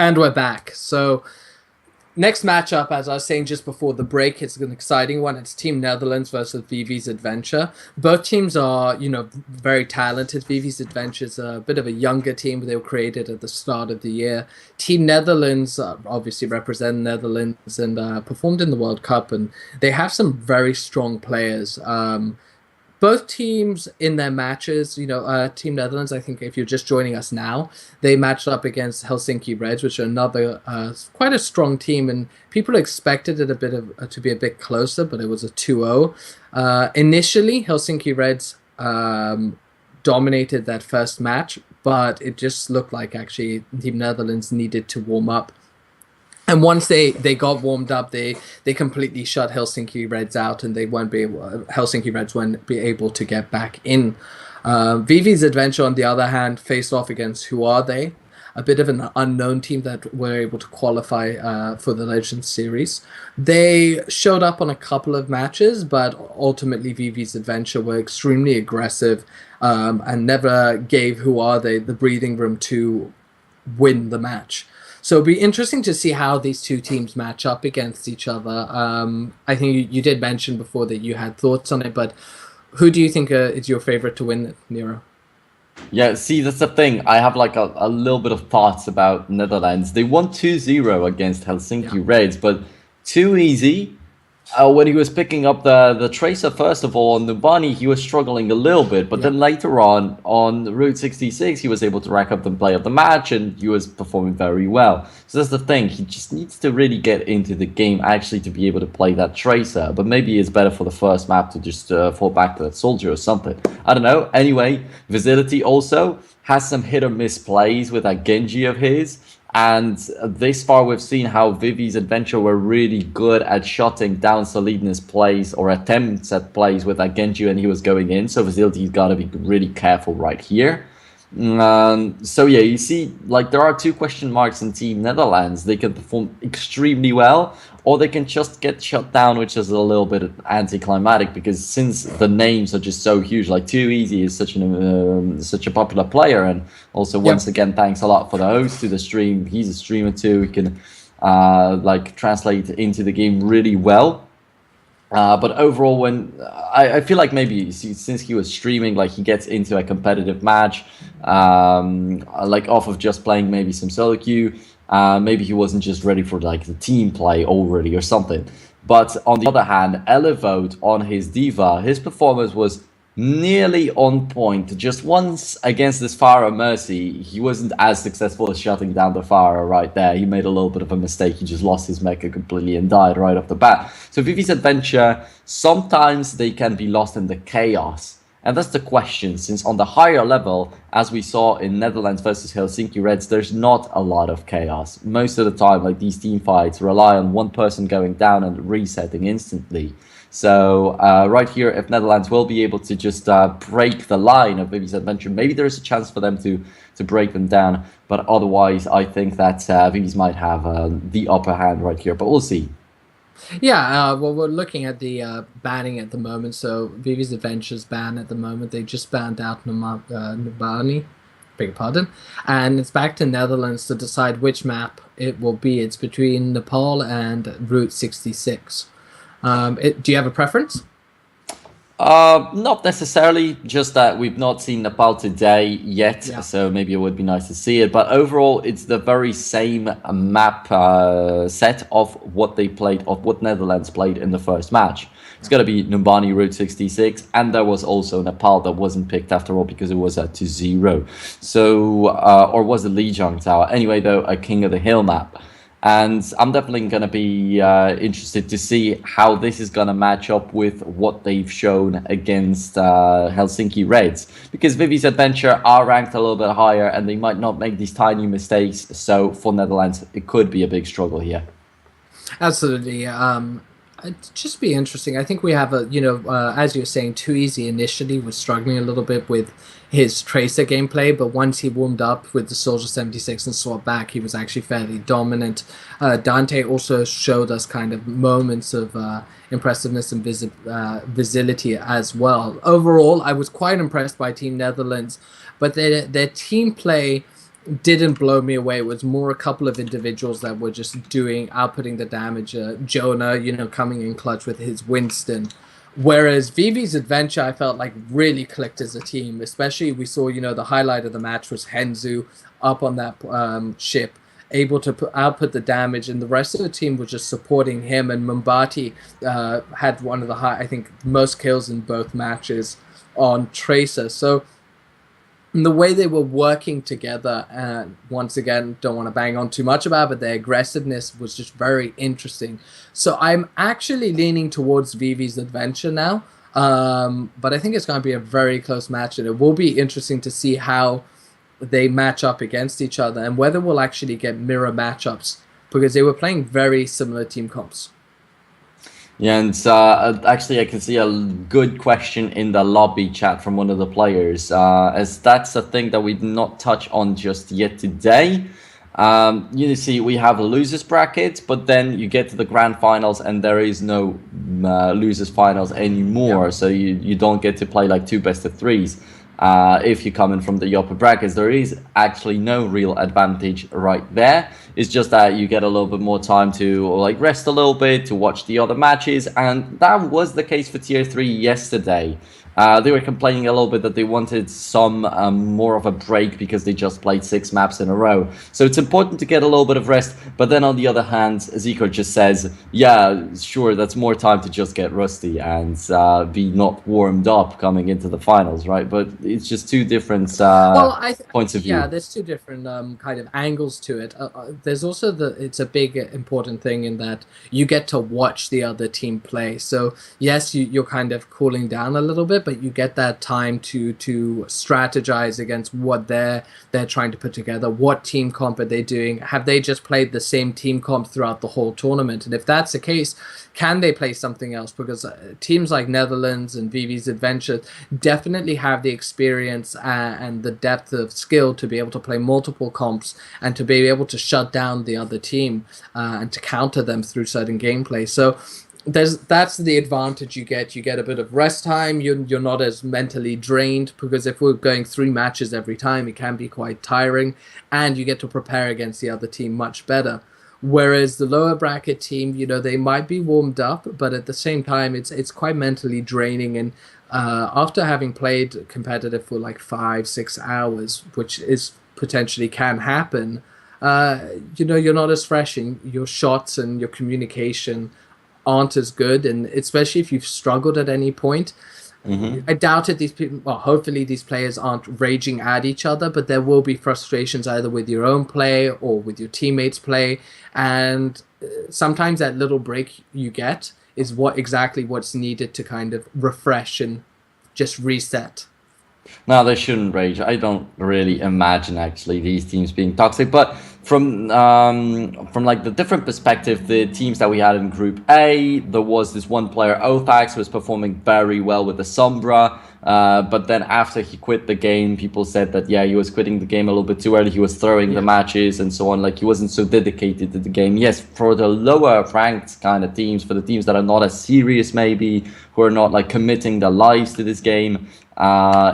And we're back. So next matchup, as I was saying just before the break, it's an exciting one. It's Team Netherlands versus Vivis Adventure. Both teams are, very talented. Vivis Adventure is a bit of a younger team. They were created at the start of the year. Team Netherlands obviously represent Netherlands and performed in the World Cup, and they have some very strong players. Both teams in their matches, Team Netherlands, I think if you're just joining us now, they matched up against Helsinki Reds, which are another quite a strong team, and people expected it to be a bit closer, but it was a 2-0. Initially, Helsinki Reds dominated that first match, but it just looked like actually Team Netherlands needed to warm up. And once they got warmed up, they completely shut Helsinki Reds out, and Helsinki Reds won't be able to get back in. Vivi's Adventure, on the other hand, faced off against Who Are They, a bit of an unknown team that were able to qualify for the Legends series. They showed up on a couple of matches, but ultimately Vivi's Adventure were extremely aggressive and never gave Who Are They the breathing room to win the match. So it'll be interesting to see how these two teams match up against each other. I think you did mention before that you had thoughts on it, but who do you think is your favorite to win it, Nero? Yeah, see, that's the thing. I have like a little bit of thoughts about Netherlands. They won 2-0 against Helsinki Reds, but too easy. When he was picking up the Tracer, first of all, on Nubani, he was struggling a little bit. But then later on Route 66, he was able to rack up the play of the match, and he was performing very well. So that's the thing. He just needs to really get into the game, actually, to be able to play that Tracer. But maybe it's better for the first map to just fall back to that Soldier or something. I don't know. Anyway, Visility also has some hit-or-miss plays with that Genji of his. And this far, we've seen how Vivi's Adventure were really good at shutting down Solidness plays or attempts at plays with that Genji when he was going in. So Facility's got to be really careful right here. So yeah, you see, like there are two question marks in Team Netherlands. They can perform extremely well, or they can just get shut down, which is a little bit anticlimactic because since the names are just so huge, like Too Easy is such a popular player, and also once again, thanks a lot for the host to the stream. He's a streamer too. He can like translate into the game really well. But overall, when I feel like maybe since he was streaming, like he gets into a competitive match, like off of just playing maybe some solo queue, maybe he wasn't just ready for like the team play already or something. But on the other hand, Elevote on his Diva, his performance was nearly on point. Just once against this Pharah Mercy, he wasn't as successful as shutting down the Pharah right there. He made a little bit of a mistake. He just lost his mecha completely and died right off the bat. So Vivi's Adventure, sometimes they can be lost in the chaos. And that's the question, since on the higher level, as we saw in Netherlands versus Helsinki Reds, there's not a lot of chaos. Most of the time, like these team fights rely on one person going down and resetting instantly. So right here, if Netherlands will be able to just break the line of Vivi's Adventure, maybe there is a chance for them to break them down. But otherwise, I think that Vivi's might have the upper hand right here. But we'll see. Yeah, well, we're looking at the banning at the moment. So Vivi's Adventure's ban at the moment. They just banned out Nubani, beg your pardon, and it's back to Netherlands to decide which map it will be. It's between Nepal and Route 66. Do you have a preference? Not necessarily, just that we've not seen Nepal today yet, so maybe it would be nice to see it. But overall, it's the very same map set of what they played, of what Netherlands played in the first match. It's going to be Numbani Route 66, and there was also Nepal that wasn't picked after all because it was at 2-0. So, or was it Lijiang Tower? Anyway, though, a King of the Hill map. And I'm definitely going to be interested to see how this is going to match up with what they've shown against Helsinki Reds. Because Vivi's Adventure are ranked a little bit higher and they might not make these tiny mistakes. So for Netherlands, it could be a big struggle here. Absolutely. It'd just be interesting. I think we have as you were saying, Too Easy initially was struggling a little bit with his Tracer gameplay, but once he warmed up with the Soldier 76 and swapped back, he was actually fairly dominant. Dante also showed us kind of moments of impressiveness and visibility as well. Overall, I was quite impressed by Team Netherlands, but their team play didn't blow me away. It was more a couple of individuals that were just outputting the damage. Jonah, coming in clutch with his Winston. Whereas Vivi's Adventure, I felt like really clicked as a team. Especially we saw, the highlight of the match was Henzu up on that ship, able to output the damage, and the rest of the team was just supporting him. And Mumbati had one of the I think, most kills in both matches on Tracer. So the way they were working together, and once again, don't want to bang on too much about it, but their aggressiveness was just very interesting. So I'm actually leaning towards Vivi's Adventure now, but I think it's going to be a very close match, and it will be interesting to see how they match up against each other and whether we'll actually get mirror matchups, because they were playing very similar team comps. Yeah, and actually I can see a good question in the lobby chat from one of the players, as that's a thing that we did not touch on just yet today. You see, we have a losers bracket, but then you get to the grand finals and there is no losers finals anymore. Yeah. So you don't get to play like 2 best-of-3s. If you come in from the upper brackets, there is actually no real advantage right there. It's just that you get a little bit more time to like rest a little bit, to watch the other matches, and that was the case for Tier 3 yesterday. They were complaining a little bit that they wanted some more of a break because they just played 6 maps in a row. So it's important to get a little bit of rest, but then on the other hand, Zico just says, yeah, sure, that's more time to just get rusty and be not warmed up coming into the finals, right? But it's just 2 different points of view. Yeah, there's 2 different kind of angles to it. There's also it's a big important thing in that you get to watch the other team play. So yes, you're kind of cooling down a little bit, but you get that time to strategize against what they're trying to put together. What team comp are they doing? Have they just played the same team comp throughout the whole tournament? And if that's the case, can they play something else? Because teams like Netherlands and Vivi's Adventure definitely have the experience and the depth of skill to be able to play multiple comps and to be able to shut down the other team and to counter them through certain gameplay. So that's the advantage you get. You get a bit of rest time. You're not as mentally drained, because if we're going 3 matches every time, it can be quite tiring, and you get to prepare against the other team much better. Whereas the lower bracket team, they might be warmed up, but at the same time, it's quite mentally draining. And after having played competitive for like 5-6 hours, which is potentially can happen, you're not as fresh, and your shots and your communication aren't as good, and especially if you've struggled at any point. I doubt it. These people, well, hopefully these players aren't raging at each other, but there will be frustrations either with your own play or with your teammates' play, and sometimes that little break you get is what's needed to kind of refresh and just reset. No, they shouldn't rage. I don't really imagine actually these teams being toxic, but from like the different perspective, the teams that we had in Group A, there was this one player, Othax, who was performing very well with the Sombra, but then after he quit the game, people said that, yeah, he was quitting the game a little bit too early, he was throwing the matches and so on, like he wasn't so dedicated to the game. Yes, for the lower ranked kind of teams, for the teams that are not as serious maybe, who are not like committing their lives to this game,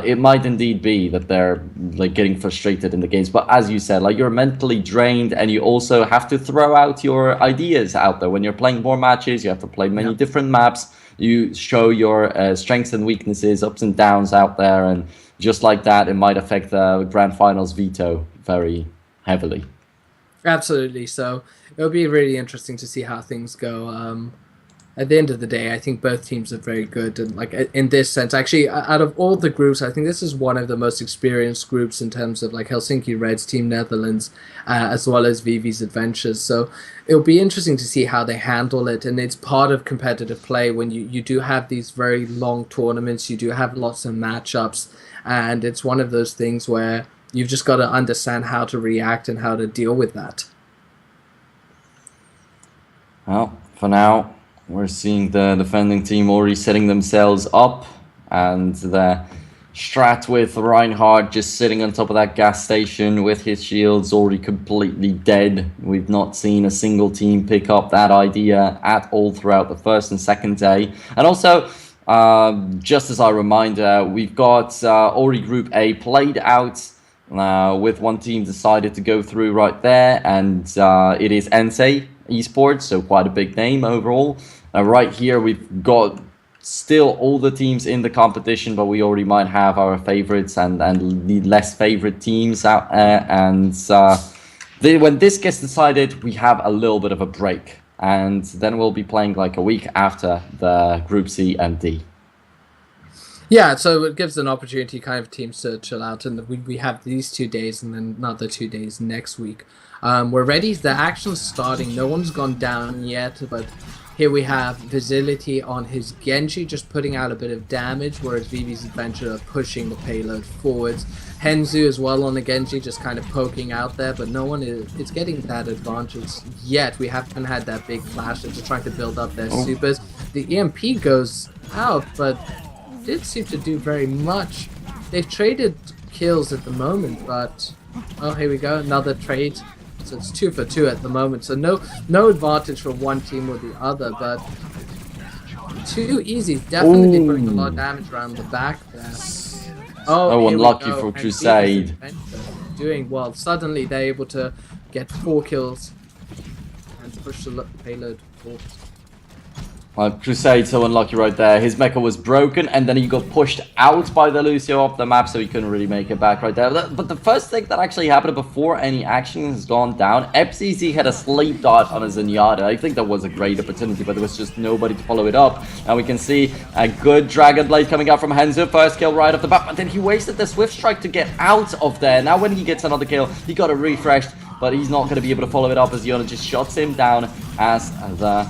it might indeed be that they're like getting frustrated in the games. But as you said, like you're mentally drained, and you also have to throw out your ideas out there when you're playing more matches. You have to play many different maps. You show your strengths and weaknesses, ups and downs out there, and just like that, it might affect the grand finals veto very heavily. Absolutely. So it'll be really interesting to see how things go. At the end of the day, I think both teams are very good, and like in this sense, actually, out of all the groups, I think this is one of the most experienced groups in terms of like Helsinki Reds, Team Netherlands, as well as Vivi's Adventures. So it'll be interesting to see how they handle it, and it's part of competitive play when you do have these very long tournaments, you do have lots of matchups, and it's one of those things where you've just got to understand how to react and how to deal with that. Well, for now, we're seeing the defending team already setting themselves up, and the strat with Reinhardt just sitting on top of that gas station with his shields already completely dead. We've not seen a single team pick up that idea at all throughout the first and second day. And also, just as a reminder, we've got already Group A played out. with one team decided to go through right there, and it is Ensei Esports, so quite a big name overall. Right here, we've got still all the teams in the competition, but we already might have our favorites and the less favorite teams out there. And when this gets decided, we have a little bit of a break, and then we'll be playing like a week after the Group C and D. Yeah, so it gives an opportunity kind of teams to chill out, and we have these 2 days and then another 2 days next week. We're ready. The action's starting. No one's gone down yet, but here we have Visility on his Genji just putting out a bit of damage, whereas Vivi's Adventure are pushing the payload forwards. Henzu as well on the Genji, just kind of poking out there, but no one is getting that advantage yet. We haven't had that big flash. They're just trying to build up their supers. The EMP goes out, but didn't seem to do very much. They've traded kills at the moment, but oh, here we go, another trade. So it's 2 for 2 at the moment. So no advantage for one team or the other, but too easy. Definitely putting a lot of damage around the back there. Oh, unlucky for Crusade. Doing well. Suddenly they're able to get 4 kills and push the payload forward. Crusade so unlucky right there. His mecha was broken, and then he got pushed out by the Lucio off the map, so he couldn't really make it back right there. But the first thing that actually happened before any action has gone down, FCZ had a sleep dart on a Zenyatta. I think that was a great opportunity, but there was just nobody to follow it up. Now we can see a good Dragon Blade coming out from Henzu. First kill right off the bat, but then he wasted the Swift Strike to get out of there. Now when he gets another kill, he got it refreshed, but he's not going to be able to follow it up as Yona just shuts him down as the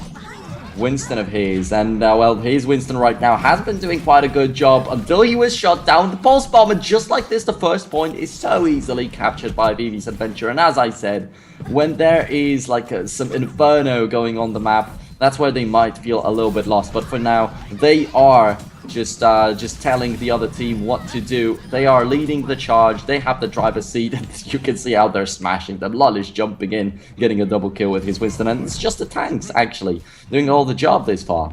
Winston of his. And well, his Winston right now has been doing quite a good job until he was shot down. The Pulse Bomber, just like this, the first point is so easily captured by Vivi's Adventure. And as I said, when there is like some inferno going on the map, that's where they might feel a little bit lost. But for now, they are just telling the other team what to do. They are leading the charge. They have the driver's seat, and you can see how they're smashing them. Lol is jumping in, getting a double kill with his Winston, and it's just the tanks actually doing all the job this far.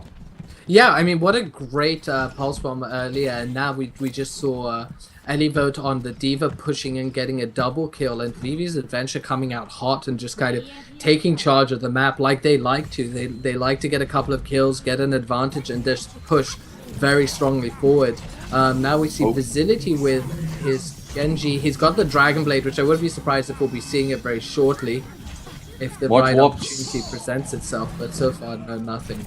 Yeah, I mean, what a great pulse bomb earlier, and now we just saw Elivote on the Diva pushing and getting a double kill, and Vivi's Adventure coming out hot and just kind of taking charge of the map like they like to. They like to get a couple of kills, get an advantage, and just push very strongly forward. Now we see Visility with his Genji. He's got the Dragon Blade, which I wouldn't be surprised if we'll be seeing it very shortly if the right opportunity presents itself, but so far, no, nothing.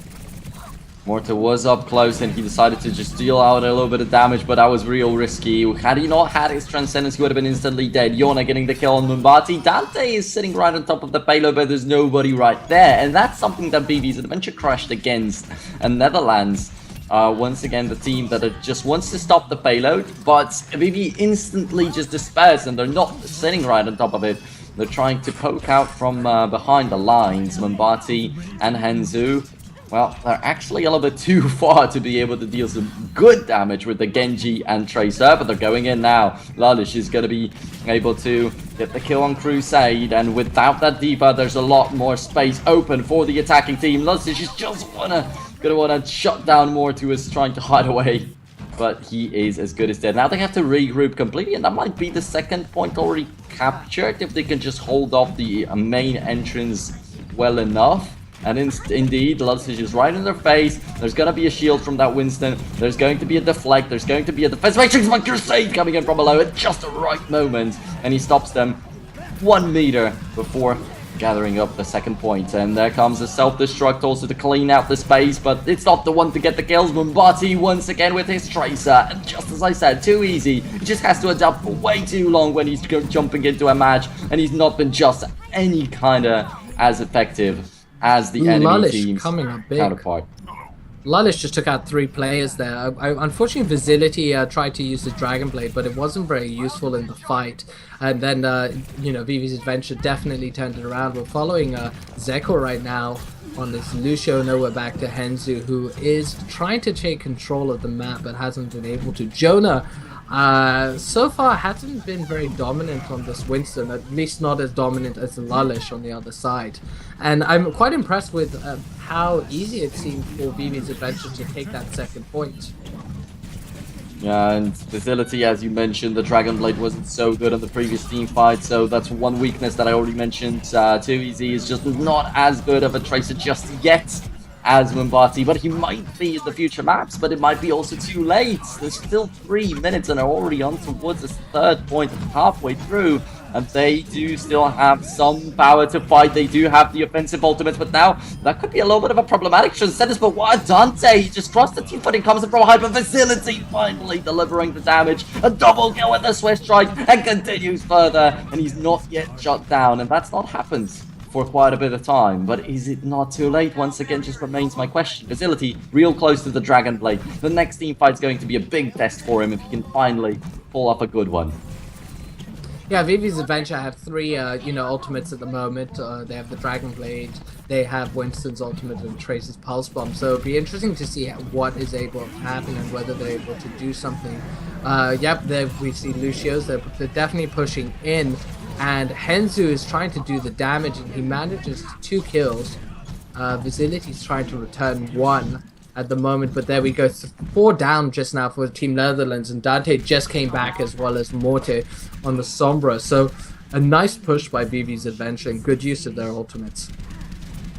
Morta was up close and he decided to just deal out a little bit of damage, but that was real risky. Had he not had his Transcendence, he would have been instantly dead. Yona getting the kill on Mumbati. Dante is sitting right on top of the payload, but there's nobody right there. And that's something that BB's Adventure crashed against. And Netherlands, once again, the team that just wants to stop the payload, but BB instantly just despairs and they're not sitting right on top of it. They're trying to poke out from behind the lines. Mumbati and Henzu, well, they're actually a little bit too far to be able to deal some good damage with the Genji and Tracer, but they're going in now. Lalish is going to be able to get the kill on Crusade, and without that D.Va, there's a lot more space open for the attacking team. Lalish is just gonna wanna shut down Mortu, who is trying to hide away, but he is as good as dead. Now they have to regroup completely, and that might be the second point already captured if they can just hold off the main entrance well enough. And indeed, Ludsage is right in their face. There's going to be a shield from that Winston. There's going to be a deflect. There's going to be a defense matrix by Crusade coming in from below at just the right moment. And he stops them 1 meter before gathering up the second point. And there comes a self-destruct also to clean out the space. But it's not the one to get the kills. Mumbati once again with his Tracer. And just as I said, too easy. He just has to adapt for way too long when he's jumping into a match. And he's not been just any kind of as effective as the enemy team's counterpart. Lalish just took out 3 players there. Unfortunately, Visility tried to use the Dragon Blade, but it wasn't very useful in the fight. And then, you know, Vivi's Adventure definitely turned it around. We're following Zeko right now on this Lucio. Now we're back to Henzu, who is trying to take control of the map, but hasn't been able to. Jonah, so far hasn't been very dominant on this Winston, at least not as dominant as Lalish on the other side. And I'm quite impressed with how easy it seemed for Vivi's Adventure to take that second point. Yeah, and Facility, as you mentioned, the Dragon Blade wasn't so good on the previous team fight, so that's one weakness that I already mentioned. Too Easy is just not as good of a Tracer just yet as Wimbati, but he might be in the future maps, but it might be also too late. There's still 3 minutes and are already on towards this third point halfway through. And they do still have some power to fight. They do have the offensive ultimates, but now that could be a little bit of a problematic sentence. But what Dante, he just trusts the team footing, comes from Hyper Facility, finally delivering the damage. A double kill with the Swiss strike and continues further. And he's not yet shut down, and that's not happened for quite a bit of time. But is it not too late? Once again, just remains my question. Facility, real close to the Dragon Blade. The next team fight's going to be a big test for him if he can finally pull off a good one. Yeah, Vivi's Adventure have 3, ultimates at the moment. They have the Dragon Blade, they have Winston's ultimate and Trace's Pulse Bomb. So it'll be interesting to see what is able to happen and whether they're able to do something. We see Lucio's, they're definitely pushing in. And Henzu is trying to do the damage, and he manages 2 kills. Facility's trying to return 1 at the moment, but there we go. 4 down just now for Team Netherlands, and Dante just came back as well as Morte on the Sombra. So a nice push by Vivi's Adventure and good use of their ultimates.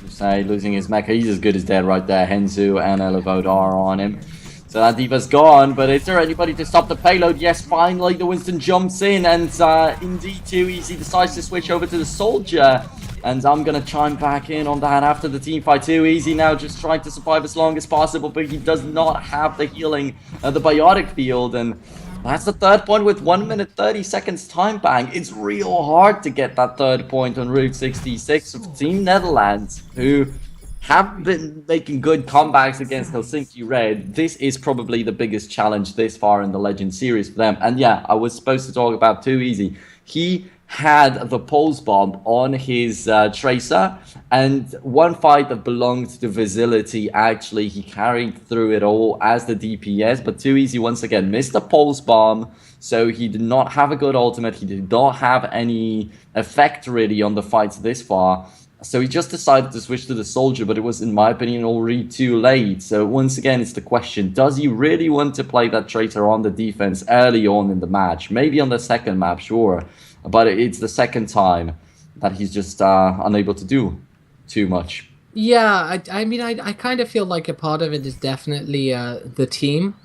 Say losing his mecha, he's as good as dead right there. Henzu and Elevode are on him. So that Diva's gone, but is there anybody to stop the payload? Yes, finally the Winston jumps in, and indeed Too Easy decides to switch over to the Soldier. And I'm going to chime back in on that after the team fight. Too Easy now just trying to survive as long as possible, but he does not have the healing, the biotic field, and that's the third point with 1 minute 30 seconds time bang. It's real hard to get that third point on Route 66 of Team Netherlands, who have been making good comebacks against Helsinki Red. This is probably the biggest challenge this far in the Legend series for them. And yeah, I was supposed to talk about Too Easy. He had the pulse bomb on his Tracer, and one fight that belonged to Facility, actually he carried through it all as the DPS, but Too Easy once again missed the pulse bomb, so he did not have a good ultimate, he did not have any effect really on the fights this far. So he just decided to switch to the Soldier, but it was, in my opinion, already too late. So once again, it's the question, does he really want to play that Tracer on the defense early on in the match? Maybe on the second map, sure. But it's the second time that he's just unable to do too much. Yeah, I kind of feel like a part of it is definitely the team.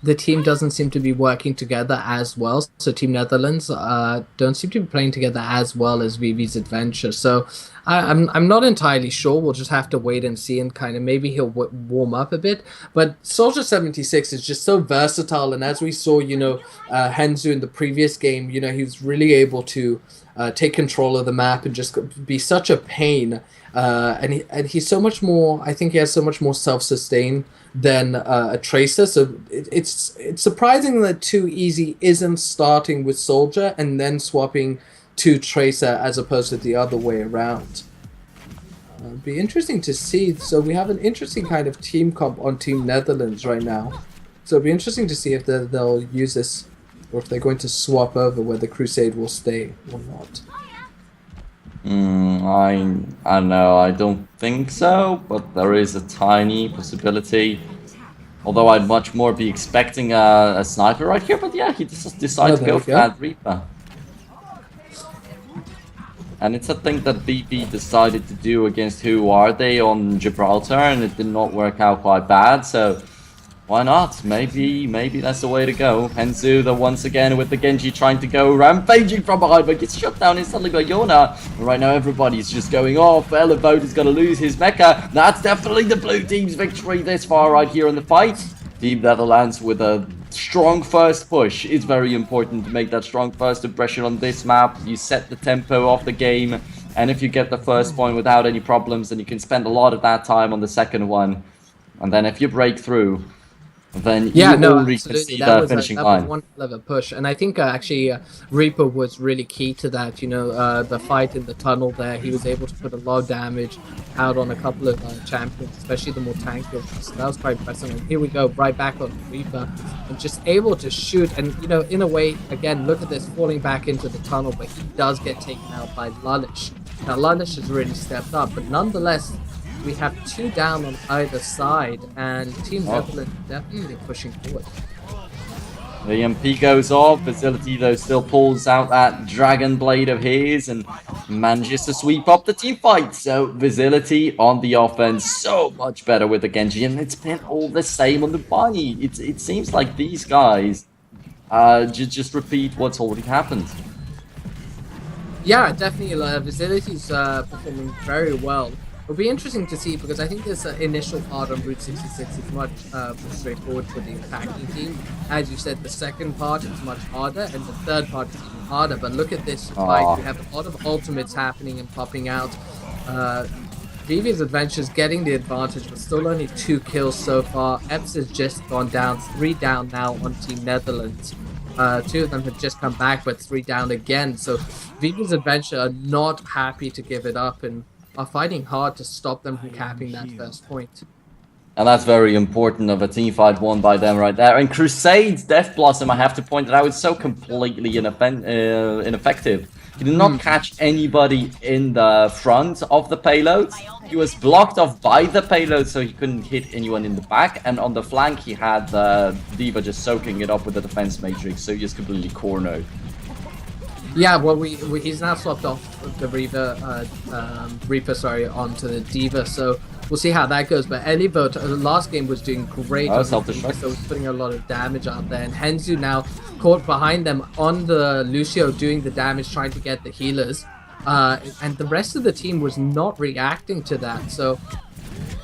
The team doesn't seem to be working together as well. So Team Netherlands don't seem to be playing together as well as Vivi's Adventure. So I'm not entirely sure. We'll just have to wait and see, and kind of maybe he'll warm up a bit. But Soldier 76 is just so versatile, and as we saw, Henzu in the previous game, he was really able to take control of the map and just be such a pain. And he's so much more. I think he has so much more self-sustain than a Tracer. So it's surprising that Too Easy isn't starting with Soldier and then swapping to Tracer as opposed to the other way around. It'd be interesting to see. So we have an interesting kind of team comp on Team Netherlands right now. So it'd be interesting to see if they'll use this, or if they're going to swap over, whether Crusade will stay or not. I don't know, I don't think so, but there is a tiny possibility. Although I'd much more be expecting a sniper right here, but yeah, he just decided to go for that Reaper. And it's a thing that BP decided to do against Who Are They on Gibraltar, and it did not work out quite bad, so why not? Maybe that's the way to go. Henzu, once again with the Genji trying to go rampaging from behind, but gets shut down instantly by Yona. And right now everybody's just going off. Elevode is going to lose his mecha. That's definitely the blue team's victory this far right here in the fight. Team Netherlands with a strong first push. It's very important to make that strong first impression on this map. You set the tempo of the game, and if you get the first point without any problems, then you can spend a lot of that time on the second one. And then if you break through, then you already can see the finishing line. That was one hell of a push, and I think actually Reaper was really key to that. The fight in the tunnel there, he was able to put a lot of damage out on a couple of champions, especially the more tanky ones. So that was quite impressive. And here we go, right back on Reaper, and just able to shoot. And in a way, again, look at this, falling back into the tunnel, but he does get taken out by Lalish. Now Lalish has really stepped up, but nonetheless, we have 2 down on either side, and Team Netherlands definitely pushing forward. The MP goes off. Facility, though, still pulls out that Dragon Blade of his and manages to sweep up the team fight. So, Facility on the offense, so much better with the Genji, and it's been all the same on the Bunny. It seems like these guys just repeat what's already happened. Yeah, definitely. Facility's performing very well. It'll be interesting to see because I think this initial part on Route 66 is much more straightforward for the attacking team. As you said, the second part is much harder, and the third part is even harder. But look at this fight. We have a lot of ultimates happening and popping out. Vivis Adventure's getting the advantage, but still only 2 kills so far. Epps has just gone down, 3 down now on Team Netherlands. 2 of them have just come back, but 3 down again. So Vivis Adventure are not happy to give it up and are fighting hard to stop them from capping that first point. And that's very important of a team fight won by them right there. And Crusade's Death Blossom, I have to point it out, it's so completely ineffective. He did not catch anybody in the front of the payload. He was blocked off by the payload, so he couldn't hit anyone in the back. And on the flank, he had D.Va just soaking it up with the defense matrix, so he just completely cornered. Yeah, well, he's now swapped off the Reaper, onto the D.Va, so we'll see how that goes. But Elivot, the last game was doing great, so he's putting a lot of damage out there. And Henzu now caught behind them on the Lucio doing the damage, trying to get the healers. And the rest of the team was not reacting to that, so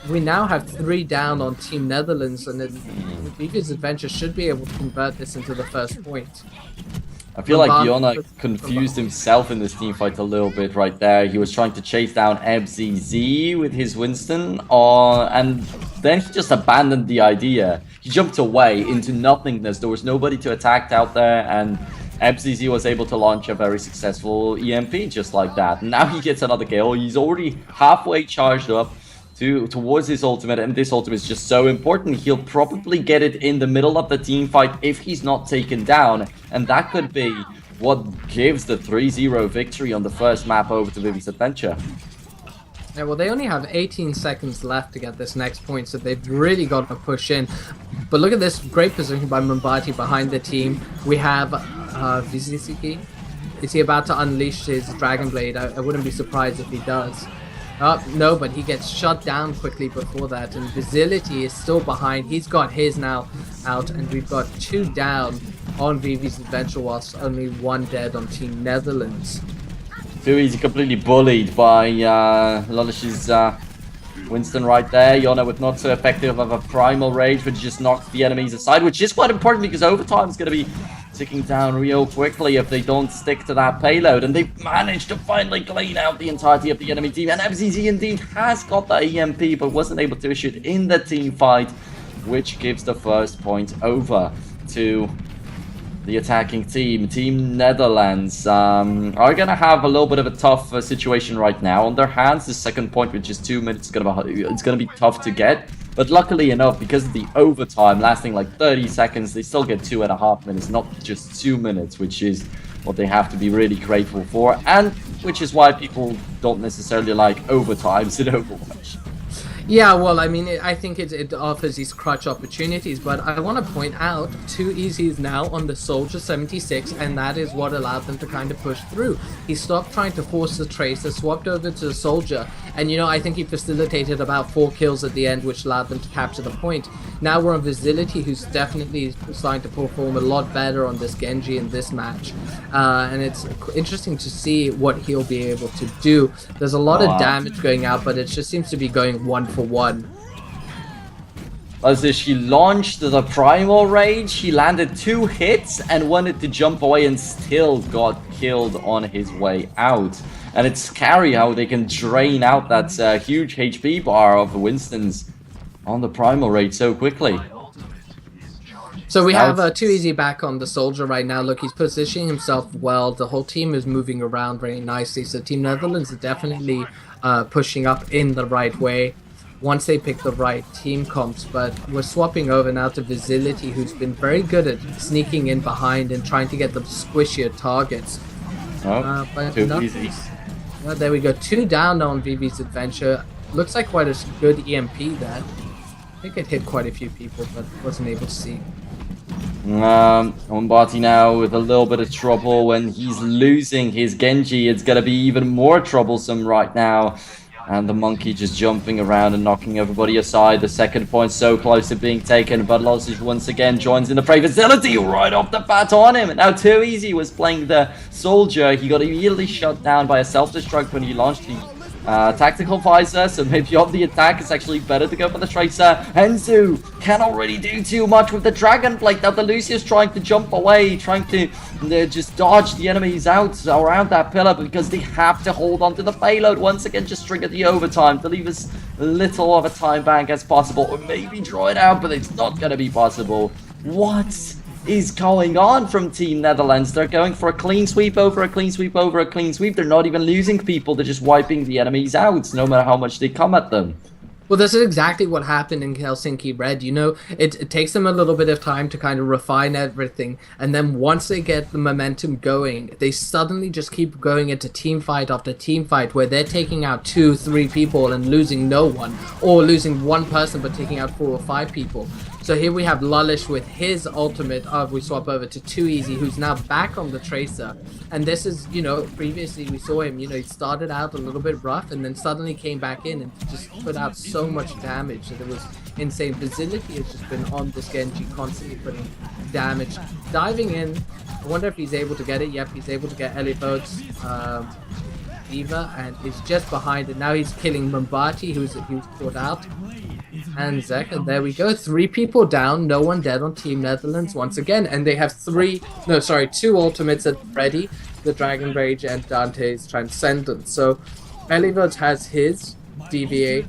we now have 3 down on Team Netherlands, and then Vivis Adventure should be able to convert this into the first point. I feel like Yona confused himself in this team fight a little bit right there. He was trying to chase down FZZ with his Winston, and then he just abandoned the idea. He jumped away into nothingness. There was nobody to attack out there, and FZZ was able to launch a very successful EMP just like that. Now he gets another kill. He's already halfway charged up towards his ultimate, and this ultimate is just so important. He'll probably get it in the middle of the team fight if he's not taken down, and that could be what gives the 3-0 victory on the first map over to Vivis Adventure. Yeah, well, they only have 18 seconds left to get this next point, so they've really got to push in. But look at this great position by Mumbati behind the team. We have Vizisiki. Is he about to unleash his Dragon Blade? I wouldn't be surprised if he does. No, but he gets shut down quickly before that, and Vigility is still behind. He's got his now out, and we've got 2 down on Vivis Adventure, whilst only 1 dead on Team Netherlands. Too easy, completely bullied by Lolish's Winston right there. Yona with not so effective of a Primal Rage, but just knocks the enemies aside, which is quite important because overtime is going to be ticking down real quickly if they don't stick to that payload. And they've managed to finally clean out the entirety of the enemy team. And FZZ indeed has got the EMP, but wasn't able to issue it in the team fight, which gives the first point over to the attacking team. Team Netherlands are going to have a little bit of a tough situation right now on their hands. The second point, which is 2 minutes, it's going to be tough to get. But luckily enough, because of the overtime lasting like 30 seconds, they still get 2.5 minutes, not just 2 minutes, which is what they have to be really grateful for, and which is why people don't necessarily like overtimes in Overwatch. Yeah, well, I mean, I think it offers these clutch opportunities, but I want to point out 2 easies now on the Soldier 76, and that is what allowed them to kind of push through. He stopped trying to force the Tracer, swapped over to the Soldier, and, you know, I think he facilitated about 4 kills at the end, which allowed them to capture the point. Now we're on Vigility, who's definitely starting to perform a lot better on this Genji in this match, and it's interesting to see what he'll be able to do. There's a lot of damage going out, but it just seems to be going 1 for 1. As she launched the Primal Rage, he landed 2 hits and wanted to jump away and still got killed on his way out. And it's scary how they can drain out that huge HP bar of Winston's on the Primal Rage so quickly. So we have 2 easy back on the Soldier right now. Look, he's positioning himself well. The whole team is moving around very nicely. So Team Netherlands is definitely pushing up in the right way once they pick the right team comps. But we're swapping over now to Vigility, who's been very good at sneaking in behind and trying to get the squishier targets. But too easy. Well, there we go. 2 down on Vivis Adventure. Looks like quite a good EMP there. I think it hit quite a few people, but wasn't able to see. Umbati now with a little bit of trouble when he's losing his Genji. It's gonna be even more troublesome right now. And the monkey just jumping around and knocking everybody aside. The second point so close to being taken, but Losage once again joins in the prey facility right off the bat on him. And now Too Easy was playing the soldier. He got immediately shut down by a self-destruct when he launched the tactical visor, so maybe on the attack it's actually better to go for the tracer. Henzu cannot really do too much with the dragon blade. Now the Lucius trying to jump away, trying to just dodge the enemies out around that pillar, because they have to hold on to the payload. Once again, just trigger the overtime to leave as little of a time bank as possible, or maybe draw it out, but it's not going to be possible. What is going on from Team Netherlands? They're going for a clean sweep over a clean sweep over a clean sweep. They're not even losing people. They're just wiping the enemies out, no matter how much they come at them. Well, this is exactly what happened in Helsinki Red. You know, it takes them a little bit of time to kind of refine everything. And then once they get the momentum going, they suddenly just keep going into team fight after team fight where they're taking out 2, 3 people and losing no one. Or losing one person but taking out 4 or 5 people. So here we have Lullish with his ultimate. We swap over to Too Easy, who's now back on the Tracer. And this is, you know, previously we saw him, you know, he started out a little bit rough and then suddenly came back in and just put out so much damage that it was insane. Basilica has just been on this Genji, constantly putting damage. Diving in, I wonder if he's able to get it. Yep, he's able to get Elifo's Diva, and he's just behind it. Now he's killing Mumbati, who's caught out. And Zek, and there we go. 3 people down, no one dead on Team Netherlands once again. And they have 2 ultimates at ready, the Dragon Rage and Dante's Transcendence. So Elivert has his DVA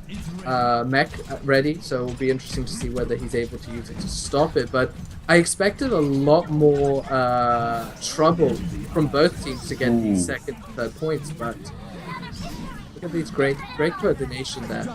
mech ready, so it'll be interesting to see whether he's able to use it to stop it. But I expected a lot more trouble from both teams to get these second and third points, but look at these great coordination there.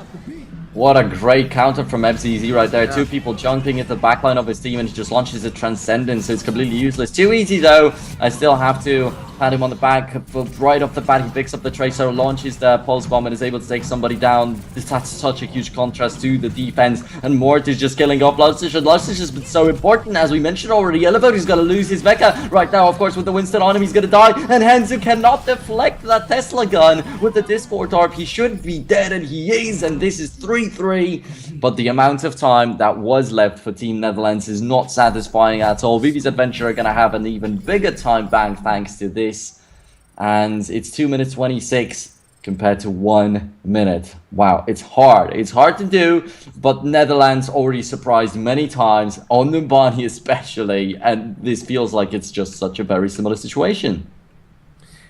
What a great counter from FZZ right there. Yeah. 2 people jumping into the backline of his team, and he just launches a Transcendence, so it's completely useless. Too Easy though. I still have to pat him on the back. Right off the bat, he picks up the Tracer, launches the Pulse Bomb, and is able to take somebody down. That's such a huge contrast to the defense. And Mort is just killing off Lustig, and Lustig has been so important, as we mentioned already. Elevator is going to lose his mecha right now, of course, with the Winston on him. He's going to die, and Henzu cannot deflect that Tesla gun with the Discord ARP. He should be dead, and he is, and this is 3-3. But the amount of time that was left for Team Netherlands is not satisfying at all. Vivis Adventure are going to have an even bigger time bank thanks to this. And it's 2 minutes 26 compared to 1 minute. Wow, it's hard. It's hard to do, but Netherlands already surprised many times, on Numbani especially, and this feels like it's just such a very similar situation.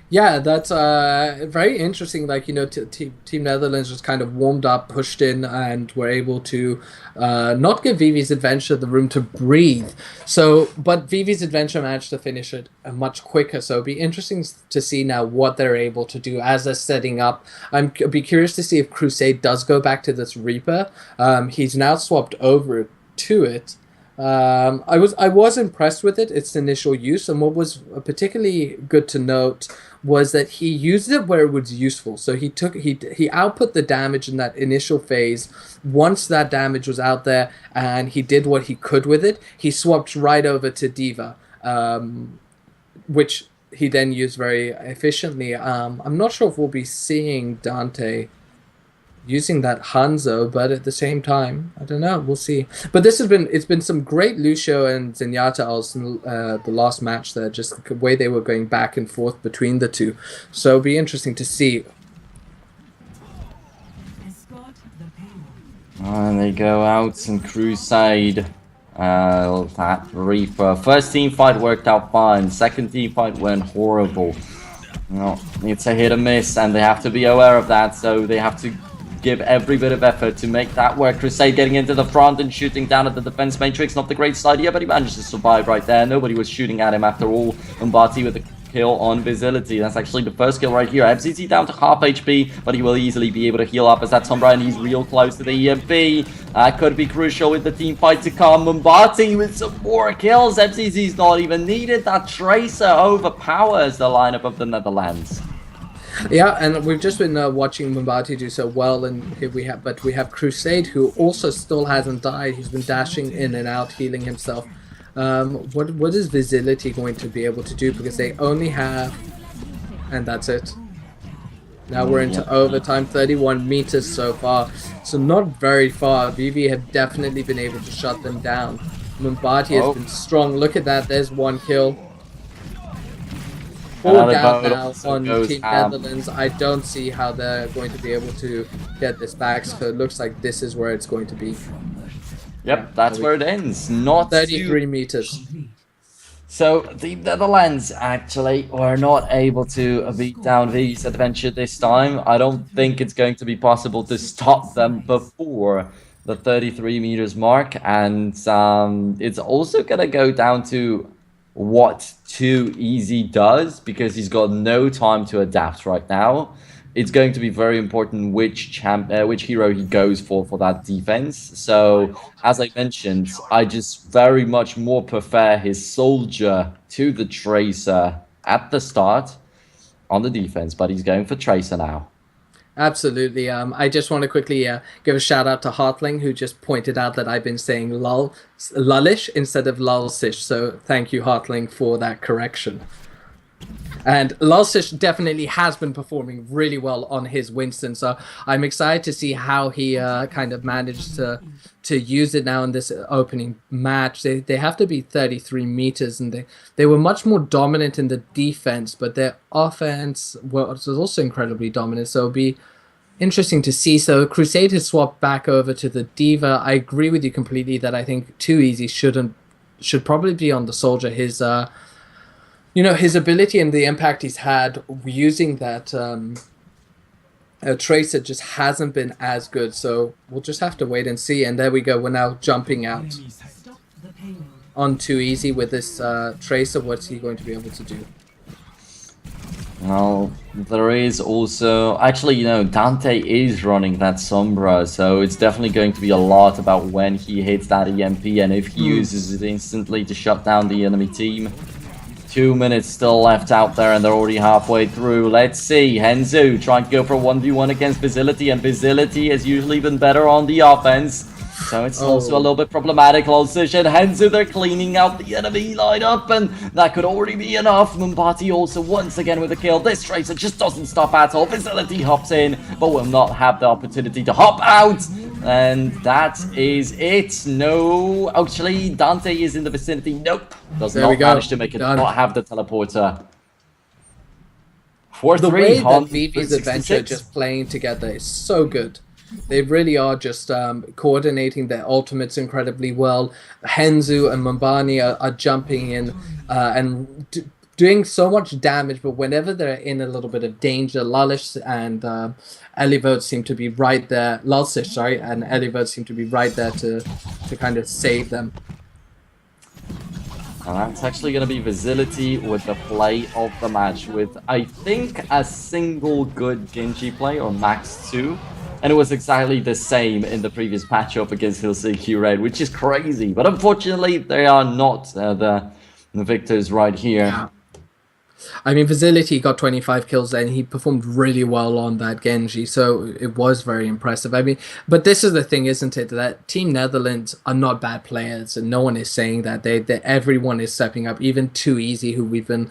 Yeah, that's very interesting. Like, you know, Team Netherlands just kind of warmed up, pushed in, and were able to not give Vivis Adventure the room to breathe. So, but Vivis Adventure managed to finish it much quicker. So it'll be interesting to see now what they're able to do as they're setting up. I'll be curious to see if Crusade does go back to this Reaper. He's now swapped over to it. I was impressed with it, its initial use, and what was particularly good to note was that he used it where it was useful. So he output the damage in that initial phase. Once that damage was out there and he did what he could with it, he swapped right over to Diva, which he then used very efficiently. I'm not sure if we'll be seeing Dante using that Hanzo, but at the same time, I don't know. We'll see. But it's been some great Lucio and Zenyatta ults in the last match there, just the way they were going back and forth between the two. So it'll be interesting to see. And they go out and Crusade. That Reaper. First team fight worked out fine. Second team fight went horrible. No, it's a hit or miss, and they have to be aware of that. So they have to give every bit of effort to make that work. Crusade getting into the front and shooting down at the defense matrix. Not the greatest idea, but he managed to survive right there. Nobody was shooting at him after all. Umbati with the kill on Visibility. That's actually the first kill right here. FCC down to half HP, but he will easily be able to heal up as that Sombra, and he's real close to the EMP. That could be crucial with the team fight to come. Umbati with some more kills. FCC's not even needed. That Tracer overpowers the lineup of the Netherlands. Yeah, and we've just been watching Mumbati do so well, and here we have Crusade, who also still hasn't died. He's been dashing in and out, healing himself. What is Visibility going to be able to do? Because they only have, and that's it. Now we're into overtime, 31 meters so far, so not very far. Vivi have definitely been able to shut them down. Mumbati has been strong. Look at that, there's one kill. 4 down now on Team Netherlands. I don't see how they're going to be able to get this back, so it looks like this is where it's going to be. Yep, that's where it ends. Not 33 meters. So the Netherlands actually were not able to beat down Vivis Adventure this time. I don't think it's going to be possible to stop them before the 33 meters mark, and it's also going to go down to what Too Easy does, because he's got no time to adapt right now. It's going to be very important which hero he goes for that defense. So, as I mentioned, I just very much more prefer his Soldier to the Tracer at the start on the defense, but he's going for Tracer now. Absolutely. I just want to quickly give a shout out to Hartling, who just pointed out that I've been saying lullish instead of lulsish. So thank you, Hartling, for that correction. And lulsish definitely has been performing really well on his Winston, so I'm excited to see how he kind of managed to use it now in this opening match. They have to be 33 meters, and they were much more dominant in the defense, but their offense was also incredibly dominant, so it'll be interesting to see. So Crusade has swapped back over to the Diva. I agree with you completely that I think Too Easy should probably be on the Soldier. His his ability and the impact he's had using that Tracer just hasn't been as good. So we'll just have to wait and see. And there we go. We're now jumping out on Too Easy with this Tracer. What's he going to be able to do? Well, there is also... Actually, Dante is running that Sombra, so it's definitely going to be a lot about when he hits that EMP and if he uses it instantly to shut down the enemy team. 2 minutes still left out there, and they're already halfway through. Let's see. Henzu trying to go for a 1v1 against Facility, and Facility has usually been better on the offense. So it's also a little bit problematic. Lulsish and Henzu, they're cleaning out the enemy lineup, and that could already be enough. Mumbati also once again with a kill. This Tracer just doesn't stop at all. Facility hops in, but will not have the opportunity to hop out. And that is it. No, actually, Dante is in the vicinity. Nope. Does not manage to make it. Not have the teleporter. 4-3. The way that Vivi's Adventure just playing together is so good. They really are just coordinating their ultimates incredibly well. Henzu and Mumbani are jumping in and doing so much damage, but whenever they're in a little bit of danger, Lullish and Elivert seem to be right there. Lulsish, sorry, and Elivert seem to be right there to kind of save them. And that's actually going to be Facility with the play of the match, with I think a single good Genji play, or max 2. And it was exactly the same in the previous matchup against Helsinki Red, which is crazy. But unfortunately, they are not the victors right here. Yeah. I mean, Facility got 25 kills and he performed really well on that Genji, so it was very impressive. I mean, but this is the thing, isn't it? That Team Netherlands are not bad players, and no one is saying that. Everyone is stepping up. Even Too Easy, who we've been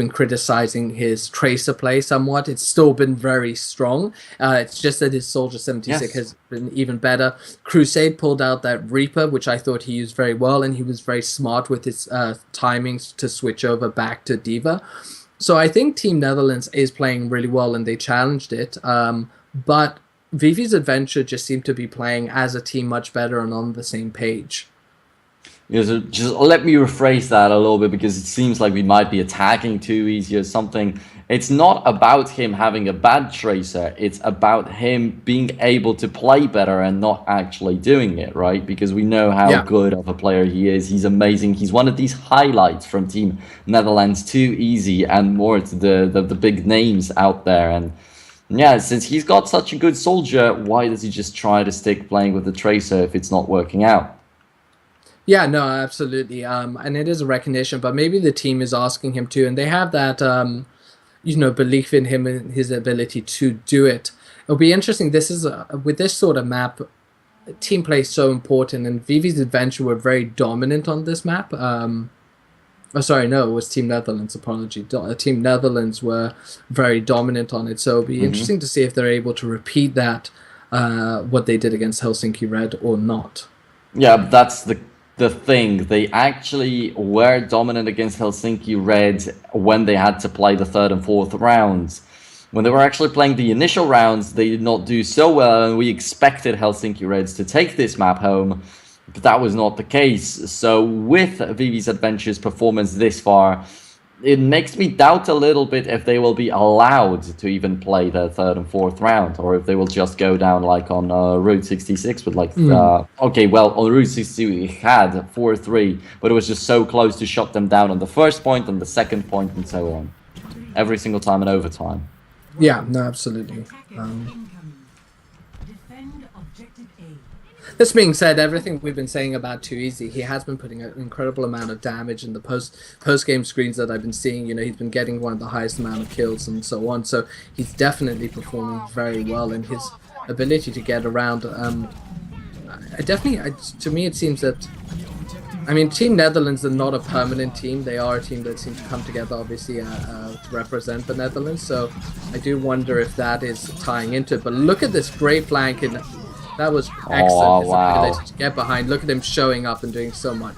criticizing his Tracer play somewhat. It's still been very strong. It's just that his Soldier 76 has been even better. Crusade pulled out that Reaper, which I thought he used very well, and he was very smart with his timings to switch over back to Diva. So I think Team Netherlands is playing really well, and they challenged it. But Vivi's Adventure just seemed to be playing as a team much better and on the same page. Yeah, so just let me rephrase that a little bit, because it seems like we might be attacking Too Easy or something. It's not about him having a bad Tracer. It's about him being able to play better and not actually doing it, right? Because we know how good of a player he is. He's amazing. He's one of these highlights from Team Netherlands. Too Easy and more to the big names out there. And yeah, since he's got such a good Soldier, why does he just try to stick playing with the Tracer if it's not working out? Yeah, no, absolutely. And it is a recognition, but maybe the team is asking him to, and they have that, belief in him and his ability to do it. It'll be interesting. This is with this sort of map. team play is so important, and Vivis Adventure were very dominant on this map. Oh, sorry, no, it was Team Netherlands. Apology. Team Netherlands were very dominant on it, so it'll be interesting to see if they're able to repeat that, what they did against Helsinki Red or not. Yeah, but that's the thing. They actually were dominant against Helsinki Red when they had to play the third and fourth rounds. When they were actually playing the initial rounds, they did not do so well, and we expected Helsinki Reds to take this map home. But that was not the case. So with Vivis Adventure's performance this far, it makes me doubt a little bit if they will be allowed to even play the third and fourth round, or if they will just go down like on Route 66 with like... okay, well, on Route 60 we had 4-3, but it was just so close to shut them down on the first point, on the second point, and so on. Every single time in overtime. Yeah, no, absolutely. This being said, everything we've been saying about Too Easy, he has been putting an incredible amount of damage in the post-game screens that I've been seeing. You know, he's been getting one of the highest amount of kills and so on. So he's definitely performing very well, and his ability to get around. To me, it seems that, I mean, Team Netherlands are not a permanent team. They are a team that seems to come together, obviously, to represent the Netherlands. So I do wonder if that is tying into it. But look at this great flank, and that was excellent. Oh, His wow. ability to get behind. Look at him showing up and doing so much.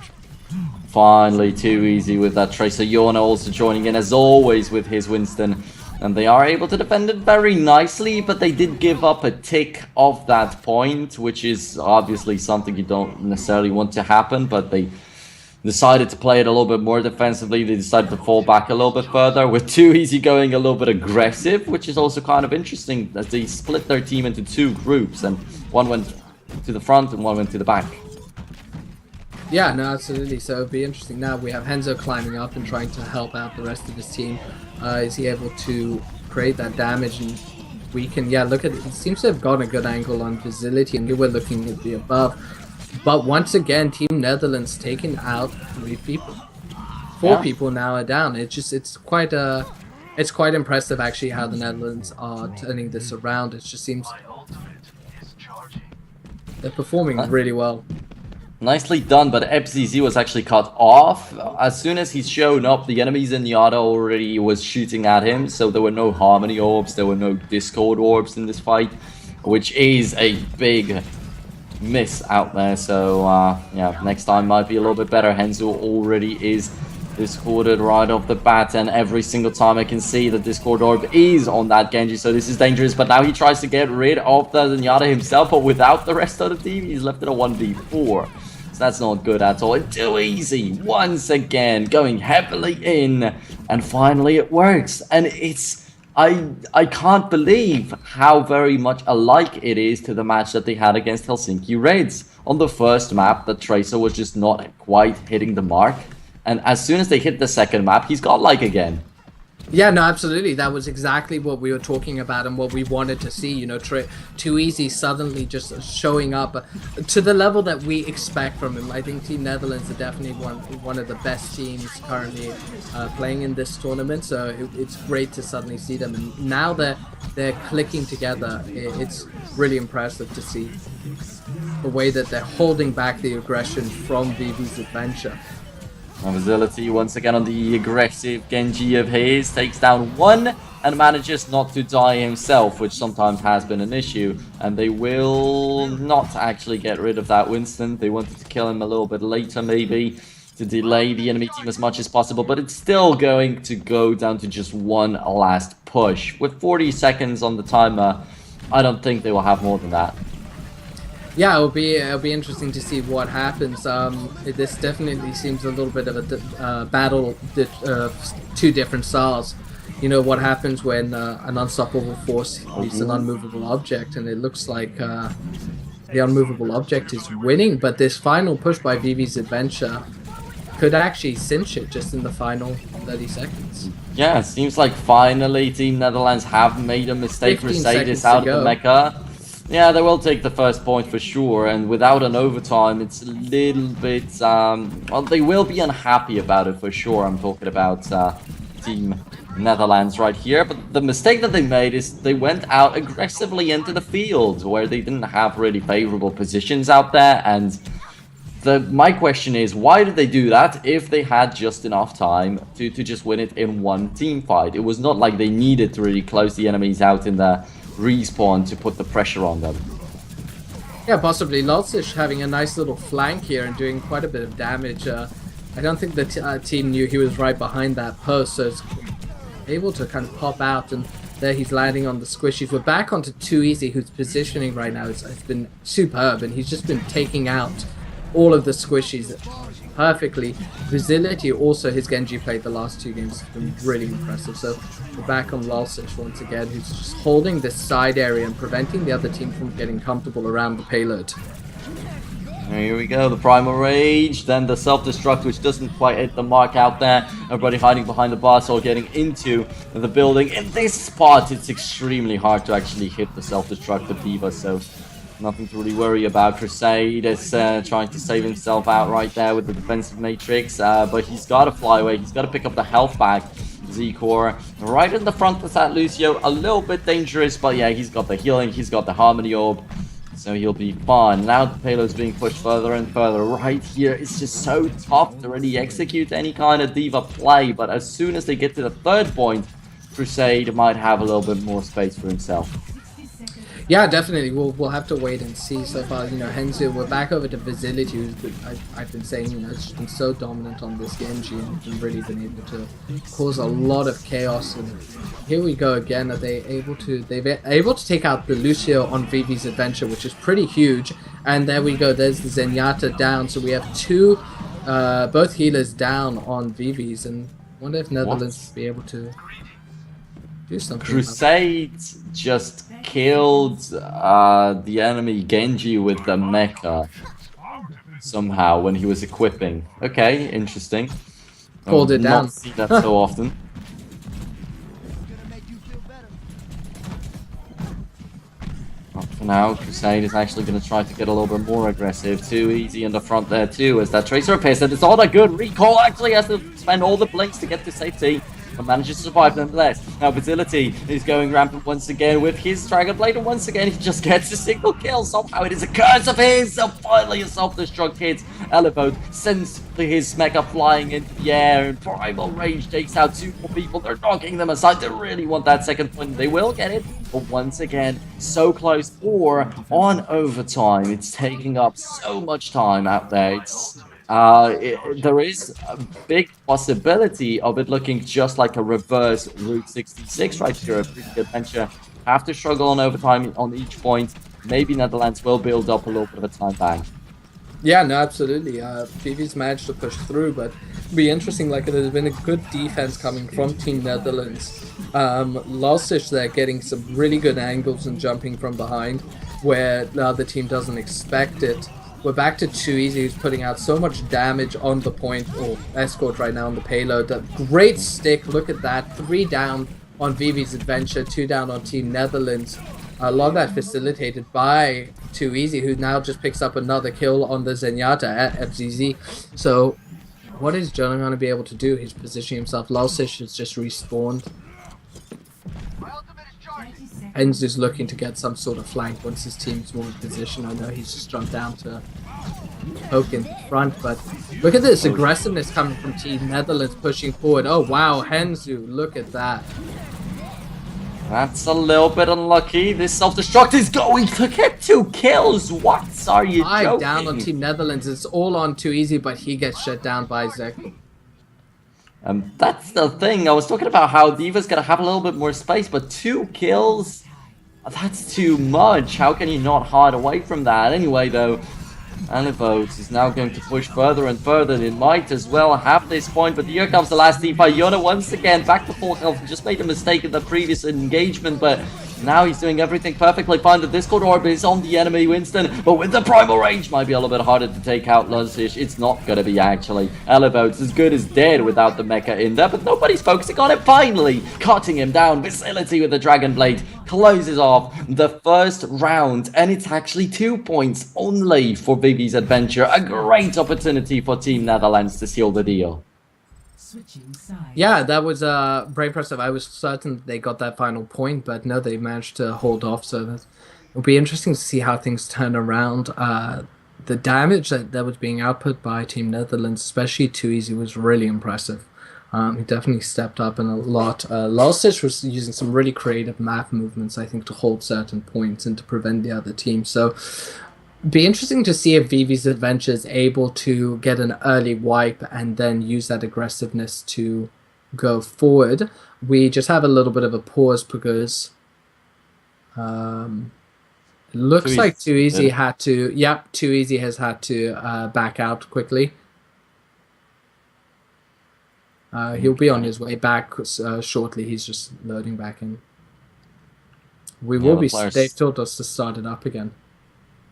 Finally, Too Easy with that Tracer. Yorna also joining in as always with his Winston. And they are able to defend it very nicely, but they did give up a tick of that point, which is obviously something you don't necessarily want to happen, but they decided to play it a little bit more defensively. They decided to fall back a little bit further, with Too Easy going a little bit aggressive, which is also kind of interesting as they split their team into two groups, and one went to the front and one went to the back. Yeah, no, absolutely. So it'll be interesting. Now we have Henzo climbing up and trying to help out the rest of his team. Is he able to create that damage and weaken? Yeah, look at it. He seems to have gotten a good angle on Facility, and we were looking at the above. But once again, Team Netherlands taking out 3 people. 4 people now are down. It's quite impressive actually how the Netherlands are turning this around. It just seems they're performing really well. Nicely done, but FZZ was actually cut off. As soon as he's shown up, the enemies in Yada already was shooting at him, so there were no Harmony Orbs, there were no Discord Orbs in this fight, which is a big miss out there. So, yeah, next time might be a little bit better. Henzo already is discorded right off the bat, and every single time I can see the Discord Orb is on that Genji, so this is dangerous. But now he tries to get rid of the Zenyatta himself, but without the rest of the team, he's left it a 1v4. That's not good at all. It's Too Easy once again going heavily in, and finally it works. And it's I can't believe how very much alike it is to the match that they had against Helsinki Reds. On the first map, the Tracer was just not quite hitting the mark, and as soon as they hit the second map, he's godlike again. Yeah, no, absolutely. That was exactly what we were talking about and what we wanted to see. You know, Too Easy suddenly just showing up to the level that we expect from him. I think Team Netherlands are definitely one of the best teams currently playing in this tournament. So it's great to suddenly see them. And now they're clicking together. It's really impressive to see the way that they're holding back the aggression from Vivis Adventure. Facility once again on the aggressive Genji of his, takes down one and manages not to die himself, which sometimes has been an issue. And they will not actually get rid of that Winston. They wanted to kill him a little bit later maybe, to delay the enemy team as much as possible, but it's still going to go down to just one last push. With 40 seconds on the timer, I don't think they will have more than that. Yeah, it'll be interesting to see what happens. This definitely seems a little bit of a battle, two different styles. You know what happens when an unstoppable force meets an unmovable object, and it looks like the unmovable object is winning. But this final push by Vivis Adventure could actually cinch it just in the final 30 seconds. Yeah, it seems like finally Team Netherlands have made a mistake. Mercedes out of the mecha. Yeah, they will take the first point for sure, and without an overtime, it's a little bit, well, they will be unhappy about it for sure. I'm talking about Team Netherlands right here. But the mistake that they made is they went out aggressively into the field where they didn't have really favorable positions out there. And my question is, why did they do that if they had just enough time to just win it in one team fight? It was not like they needed to really close the enemies out in the respawn to put the pressure on them. Yeah, possibly. Lolsish having a nice little flank here and doing quite a bit of damage. I don't think the team knew he was right behind that post, so it's able to kind of pop out, and there he's landing on the squishies. We're back onto Too Easy, whose positioning right now has been superb, and he's just been taking out all of the squishies perfectly. Vigility, also his Genji play the last 2 games has been really impressive. So we're back on Lolsish once again, who's just holding this side area and preventing the other team from getting comfortable around the payload. Here we go, the Primal Rage, then the Self-Destruct, which doesn't quite hit the mark out there. Everybody hiding behind the bus or getting into the building. In this spot, it's extremely hard to actually hit the Self-Destruct with Vivis, so nothing to really worry about. Crusade is trying to save himself out right there with the defensive matrix, but he's got to fly away. He's got to pick up the health back. Z-Core right in the front with that Lucio. A little bit dangerous, but yeah, he's got the healing. He's got the Harmony Orb, so he'll be fine. Now the payload's being pushed further and further. Right here, it's just so tough to really execute any kind of D.Va play, but as soon as they get to the 3rd point, Crusade might have a little bit more space for himself. Yeah, definitely. We'll have to wait and see. So far, you know, Hensu, we're back over to Vigility, who's been, I've been saying, you know, it's been so dominant on this Genji and really been able to cause a lot of chaos. And here we go again. Are they able to? They're able to take out the Lucio on Vivi's Adventure, which is pretty huge. And there we go. There's the Zenyatta down. So we have both healers down on Vivi's, and I wonder if Netherlands will be able to do something. Crusade just killed the enemy Genji with the mecha somehow when he was equipping. Okay, interesting. Pulled it down. Not see that so often. Not for now. Crusade is actually going to try to get a little bit more aggressive. Too Easy in the front there too, as that Tracer appears. And it's all that good. Recall actually has to spend all the blinks to get to safety, but manages to survive nonetheless. Now Vigility is going rampant once again with his Dragon Blade, and once again he just gets a single kill. Somehow it is a curse of his, so finally a self-destruct hit. Elevote sends his mecha flying into the air, and Primal Rage takes out 2 more people. They're knocking them aside. They really want that 2nd point. They will get it, but once again, so close. Or on overtime, it's taking up so much time out there. It's there is a big possibility of it looking just like a reverse Route 66 right here. A pretty adventure. Have to struggle on overtime on each point. Maybe Netherlands will build up a little bit of a time bank. Yeah, no, absolutely. Vivi's managed to push through, but it'll be interesting. Like, there's been a good defense coming from Team Netherlands. Lolsish there getting some really good angles and jumping from behind where the other team doesn't expect it. We're back to Too Easy, who's putting out so much damage on the point, or escort right now on the payload. A great stick, look at that. 3 down on Vivi's Adventure, 2 down on Team Netherlands. A lot of that facilitated by Too Easy, who now just picks up another kill on the Zenyatta at FZZ. So, what is Jonah going to be able to do? He's positioning himself. Lolsish has just respawned. Hensu's looking to get some sort of flank once his team's more in position. I know he's just jumped down to poke in front, but look at this aggressiveness coming from Team Netherlands pushing forward. Oh wow, Hensu, look at that. That's a little bit unlucky. This self-destruct is going to get 2 kills. What are you joking? 5 down on Team Netherlands. It's all on Too Easy, but he gets shut down by Zek. That's the thing. I was talking about how D.Va's gonna have a little bit more space, but 2 kills? That's too much. How can you not hide away from that? Anyway, though, Elevote is now going to push further and further. It might as well have this point, but here comes the last team fight. Yona once again back to full health. Just made a mistake in the previous engagement, but now he's doing everything perfectly fine. The Discord Orb is on the enemy Winston, but with the Primal Rage might be a little bit harder to take out Lolsish. It's not going to be, actually. Elevote's as good as dead without the mecha in there, but nobody's focusing on it. Finally, cutting him down. Facility with the Dragon Blade closes off the first round, and it's actually 2 points only for Vivi's Adventure. A great opportunity for Team Netherlands to seal the deal. Yeah, that was very impressive. I was certain they got that final point, but no, they managed to hold off. So it'll be interesting to see how things turn around. The damage that was being output by Team Netherlands, especially Too Easy, was really impressive. He definitely stepped up in a lot. Lostich was using some really creative map movements, I think, to hold certain points and to prevent the other team. So be interesting to see if Vivi's Adventure is able to get an early wipe and then use that aggressiveness to go forward. We just have a little bit of a pause because it looks like Too Easy had to. Yep, Too Easy has had to back out quickly. He'll be on his way back shortly. He's just loading back in. We will be. They've told us to start it up again.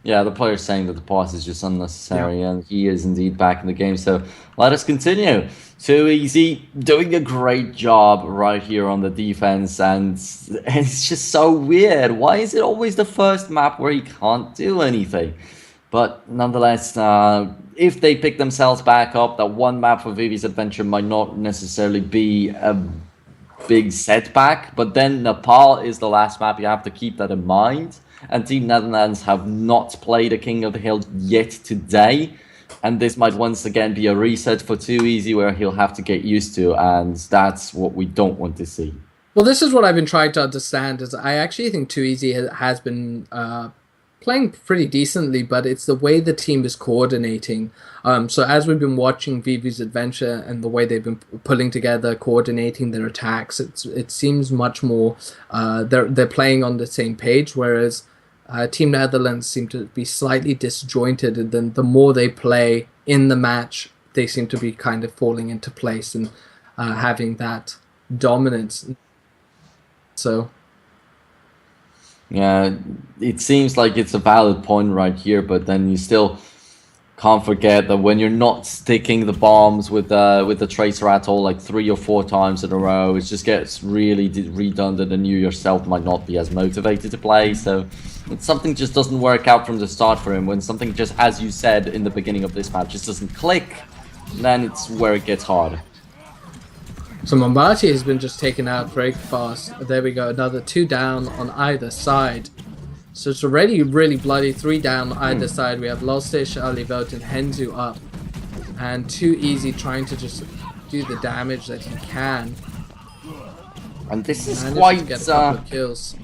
Yeah, the player's saying that the pause is just unnecessary, and he is indeed back in the game. So let us continue. Too Easy doing a great job right here on the defense, and it's just so weird. Why is it always the first map where he can't do anything? But nonetheless, if they pick themselves back up, that one map for Vivi's Adventure might not necessarily be a big setback. But then Nepal is the last map. You have to keep that in mind. And Team Netherlands have not played a King of the Hill yet today. And this might once again be a reset for Too Easy where he'll have to get used to. And that's what we don't want to see. Well, this is what I've been trying to understand. Is I actually think Too Easy has been playing pretty decently, but it's the way the team is coordinating. So as we've been watching Vivi's Adventure and the way they've been pulling together, coordinating their attacks, it seems much more they're playing on the same page, whereas Team Netherlands seem to be slightly disjointed, and then the more they play in the match, they seem to be kind of falling into place and having that dominance. So yeah, it seems like it's a valid point right here, but then you still can't forget that when you're not sticking the bombs with the tracer at all, like 3 or 4 times in a row, it just gets really redundant, and you yourself might not be as motivated to play. So when something just doesn't work out from the start for him, when something just, as you said in the beginning of this match, just doesn't click, then it's where it gets hard. So Mombati has been just taken out very fast. There we go, another 2 down on either side. So it's already really bloody. 3 down on either side. We have Lostich, Alivot, and Henzu up. And Too Easy trying to just do the damage that he can. And this is quite get a couple of kills.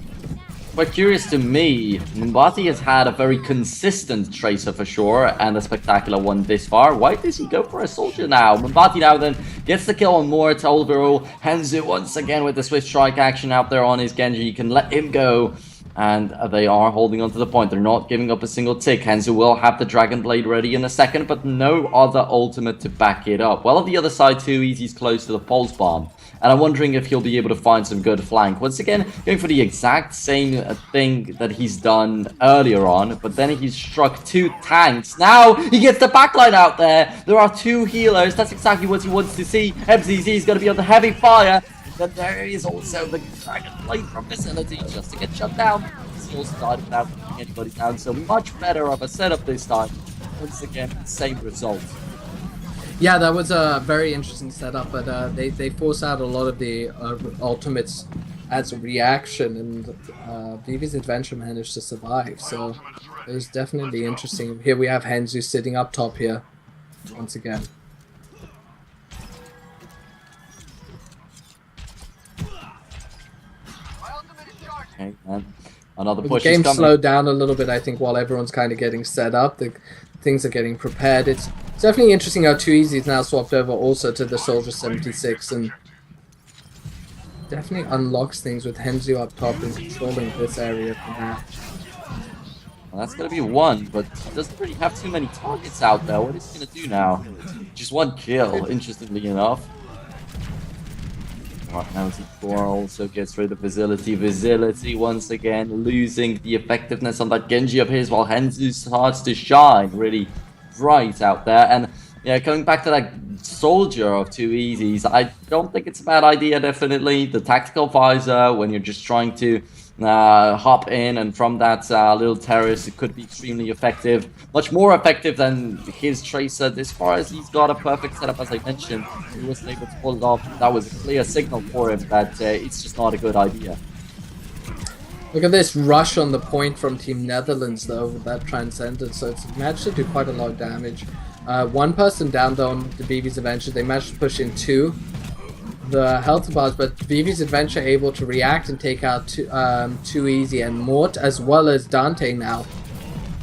But curious to me, Mombati has had a very consistent tracer for sure, and a spectacular one this far. Why does he go for a soldier now? Mombati now then gets the kill on Mort, Olvero. Henzu once again with the swift strike action out there on his Genji. You can let him go. And they are holding on to the point. They're not giving up a single tick. Henzu will have the Dragon Blade ready in a second, but no other ultimate to back it up. Well, on the other side, Too Easy's close to the Pulse Bomb. And I'm wondering if he'll be able to find some good flank. Once again, going for the exact same thing that he's done earlier on, but then he's struck 2 tanks. Now he gets the backline out there. There are 2 healers. That's exactly what he wants to see. MZZ is going to be on the heavy fire. Then there is also the Dragon Blade from Facility just to get shut down. Still started without putting anybody down, so much better of a setup this time. Once again, same result. Yeah, that was a very interesting setup, but they force out a lot of the ultimates as a reaction, and Vivi's Adventure managed to survive, so it was definitely interesting. Here we have Henzu sitting up top here, once again. Okay, and another push. The game slowed down a little bit, I think, while everyone's kind of getting set up. Things are getting prepared. It's definitely interesting how Too Easy is now swapped over also to the Soldier 76, and definitely unlocks things with Henzu up top and controlling this area of the map. Well, that's going to be 1, but he doesn't really have too many targets out there. What is he going to do now? Just 1 kill, interestingly enough. Right, now T4 also gets rid of Facility. Facility once again losing the effectiveness on that Genji of his, while Henzu starts to shine really bright out there. And Yeah, going back to that soldier of 2 easies, I don't think it's a bad idea, definitely. The tactical visor, when you're just trying to hop in, and from that little terrace, it could be extremely effective. Much more effective than his tracer. As far as he's got a perfect setup, as I mentioned, he wasn't able to pull it off. That was a clear signal for him that it's just not a good idea. Look at this rush on the point from Team Netherlands, though, with that Transcendence. So it's managed to do quite a lot of damage. One person down, though, on the Vivis Adventure. They managed to push in the health bars, but Vivis Adventure able to react and take out Too Easy and Mort, as well as Dante now.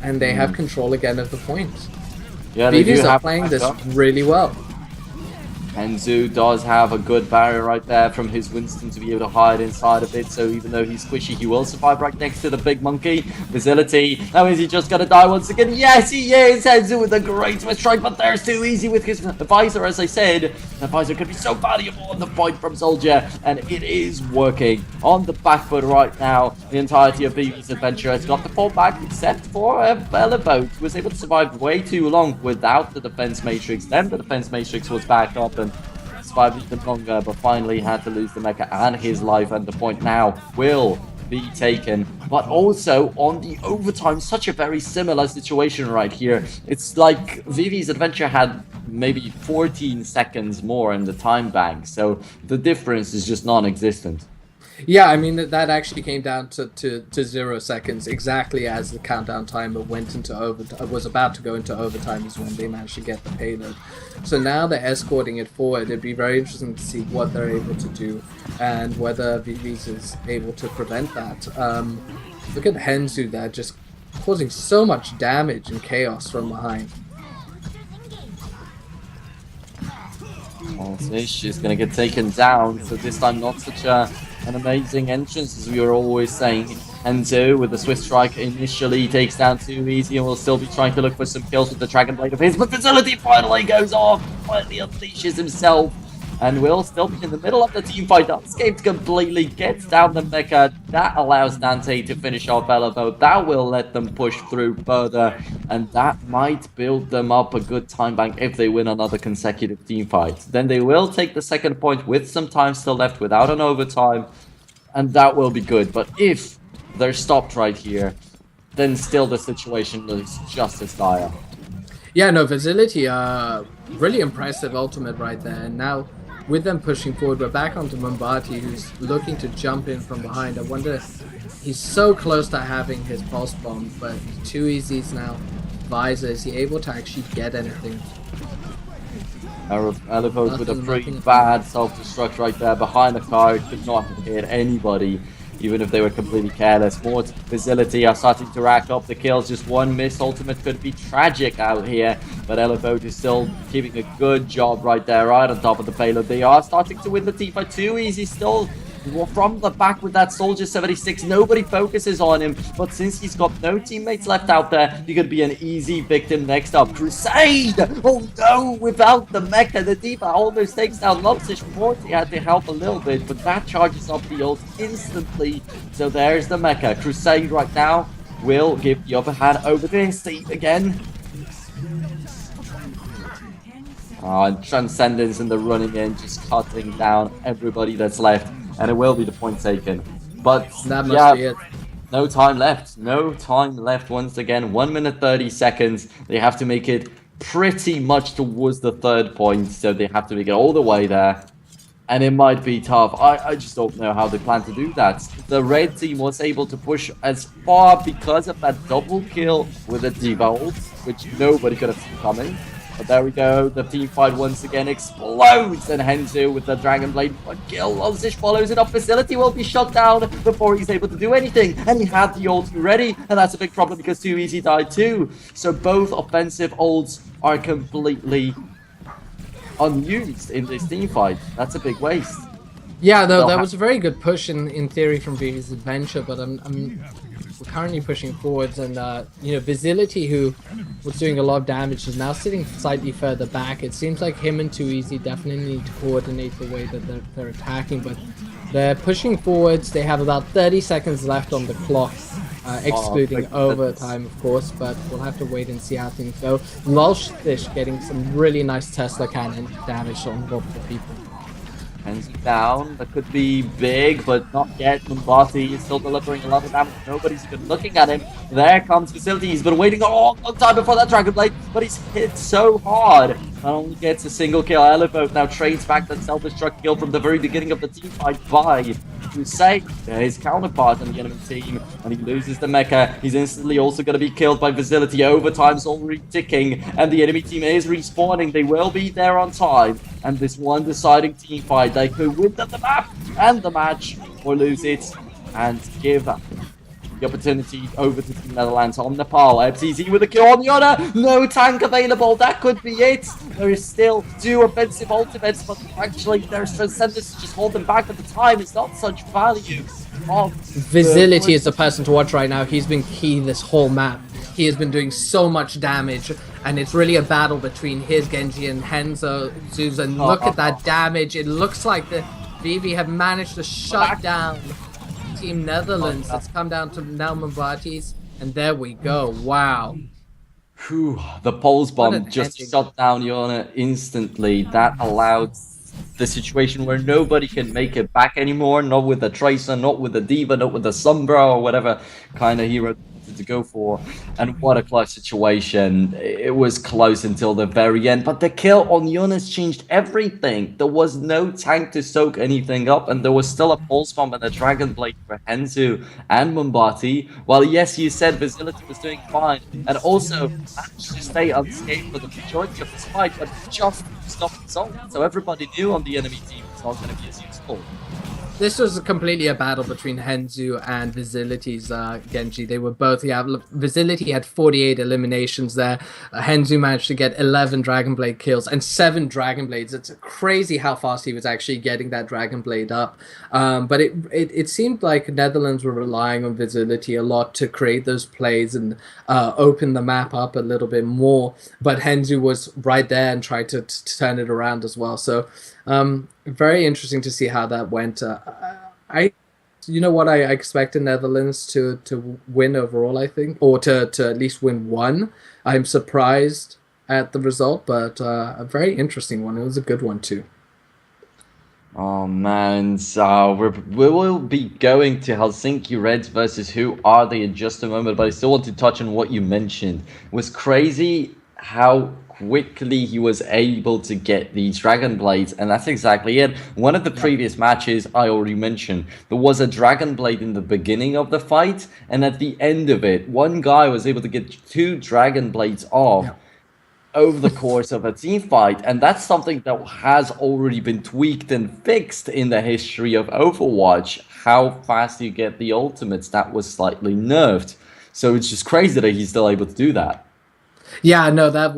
And they have control again of the point. Yeah, Vivis are playing this really well. Enzu does have a good barrier right there from his Winston to be able to hide inside of it, so even though he's squishy, he will survive right next to the big monkey. Facility, now is he just gonna die once again? Yes, he is! Enzu with a great strike, but there's Too Easy with his visor, as I said. The visor could be so valuable on the point from Soldier, and it is working on the back foot right now. The entirety of Vivis Adventure has got to fall back, except for Bellavote, who was able to survive way too long without the defense matrix. Then the defense matrix was back up and survived even longer, but finally had to lose the mecha and his life, and the point now will be taken. But also on the overtime, such a very similar situation right here. It's like Vivi's Adventure had maybe 14 seconds more in the time bank, so the difference is just non-existent. Yeah, I mean, that actually came down to 0 seconds, exactly as the countdown timer went into was about to go into overtime is when they managed to get the payload. So now they're escorting it forward. It'd be very interesting to see what they're able to do and whether Vivis is able to prevent that. Look at Henzu there, just causing so much damage and chaos from behind. Fish is going to get taken down, so this time not such an amazing entrance as we were always saying. Enzo with the Swift Strike initially takes down Too Easy and will still be trying to look for some kills with the Dragon Blade of his, but Facility finally goes off, finally unleashes himself, and will still be in the middle of the team fight. Unscathed completely, gets down the mecha. That allows Dante to finish off Bellavote. That will let them push through further, and that might build them up a good time bank if they win another consecutive team fight. Then they will take the second point with some time still left without an overtime, and that will be good. But if they're stopped right here, then still the situation is just as dire. Yeah, no, Facility, really impressive ultimate right there. And now, with them pushing forward, we're back onto Mombati, who's looking to jump in from behind. I wonder, he's so close to having his pulse bomb, but Too Easy's now visor. Is he able to actually get anything? Elephant with a pretty bad self-destruct right there behind the car. It could not have hit anybody, even if they were completely careless. More Facility are starting to rack up the kills. Just one miss ultimate could be tragic out here, but Elephant is still keeping a good job right there, right on top of the payload. They are starting to win the team fight. Too Easy still from the back with that Soldier 76. Nobody focuses on him, but since he's got no teammates left out there, he could be an easy victim next up. Crusade! Oh no, without the mecha, the D.Va almost takes down Lopsish. Morty had to help a little bit, but that charges up the ult instantly. So there's the mecha. Crusade right now will give the upper hand over this team again. And Transcendence in the running in, just cutting down everybody that's left. And it will be the point taken. But that must be it. No time left. No time left once again. 1 minute 30 seconds. They have to make it pretty much towards the third point. So they have to make it all the way there. And it might be tough. I just don't know how they plan to do that. The red team was able to push as far because of that double kill with a D.Va ult, which nobody could have seen coming. But there we go, the team fight once again explodes, and Henzu with the Dragon Blade kill. Losish follows it up. Facility will be shut down before he's able to do anything, and he had the ult ready, and that's a big problem because Too Easy died too. So both offensive ults are completely unused in this team fight. That's a big waste. Yeah, though that was a very good push in theory from Vivi's Adventure, but we're currently pushing forwards, and you know, Facility, who was doing a lot of damage, is now sitting slightly further back. It seems like him and Too Easy definitely need to coordinate the way that they're attacking, but they're pushing forwards. They have about 30 seconds left on the clock. excluding my goodness. overtime, of course, but we'll have to wait and see how things go. Lulshfish getting some really nice Tesla cannon damage on multiple people. Hands down. That could be big, but not yet. Mombati is still delivering a lot of damage. Nobody's even looking at him. There comes Facility. He's been waiting a long time before that Dragon Blade, but he's hit so hard. Not only gets a single kill, Elevote now trades back that self-destruct kill from the very beginning of the team fight by Hussein, his counterpart on the enemy team, and he loses the mecha. He's instantly also going to be killed by Facility. Overtime's already ticking, and the enemy team is respawning. They will be there on time, and this one deciding team fight, they could win the map and the match, or lose it, and give the opportunity over to Team Netherlands on Nepal. FCZ with a kill on the honor. No tank available. That could be it. There is still 2 offensive ultimates, but actually there's Transcendence to just hold them back at the time. It's not such value. Visility is the person to watch right now. He's been key this whole map. He has been doing so much damage, and it's really a battle between his Genji and Henzo Zeus. And look at that damage. It looks like the Vivi have managed to shut down Team Netherlands. It's come down to now Mombati's, and there we go. Wow. Whew, the pulse bomb just shut down Yona instantly. That allowed the situation where nobody can make it back anymore. Not with the Tracer, not with the Diva, not with the Sombra, or whatever kind of hero to go for. And what a close situation. It was close until the very end, but the kill on Jonas changed everything. There was no tank to soak anything up, and there was still a pulse bomb and a Dragon Blade for Henzu and Mombati. While yes, you said Visility was doing fine, and also managed to stay unscathed for the majority of this fight, but just stopped its ult. So everybody knew on the enemy team it's not going to be as useful. This was completely a battle between Henzu and Visility's Genji. They were both, Visility had 48 eliminations there. Henzu managed to get 11 Dragon Blade kills and 7 Dragon Blades. It's crazy how fast he was actually getting that Dragon Blade up. But it seemed like Netherlands were relying on Visility a lot to create those plays and open the map up a little bit more. But Henzu was right there and tried to turn it around as well. So very interesting to see how that went. You know what, I expected Netherlands to win overall, I think, or to at least win one. I'm surprised at the result, but a very interesting one. It was a good one too. Oh man, so we will be going to Helsinki Reds versus Who Are They in just a moment, but I still want to touch on what you mentioned. It was crazy how quickly he was able to get these Dragon Blades, and that's exactly it. One of the previous matches I already mentioned, there was a Dragon Blade in the beginning of the fight, and at the end of it, one guy was able to get 2 Dragon Blades off over the course of a team fight, and that's something that has already been tweaked and fixed in the history of Overwatch. How fast you get the ultimates, that was slightly nerfed. So it's just crazy that he's still able to do that. Yeah, no, it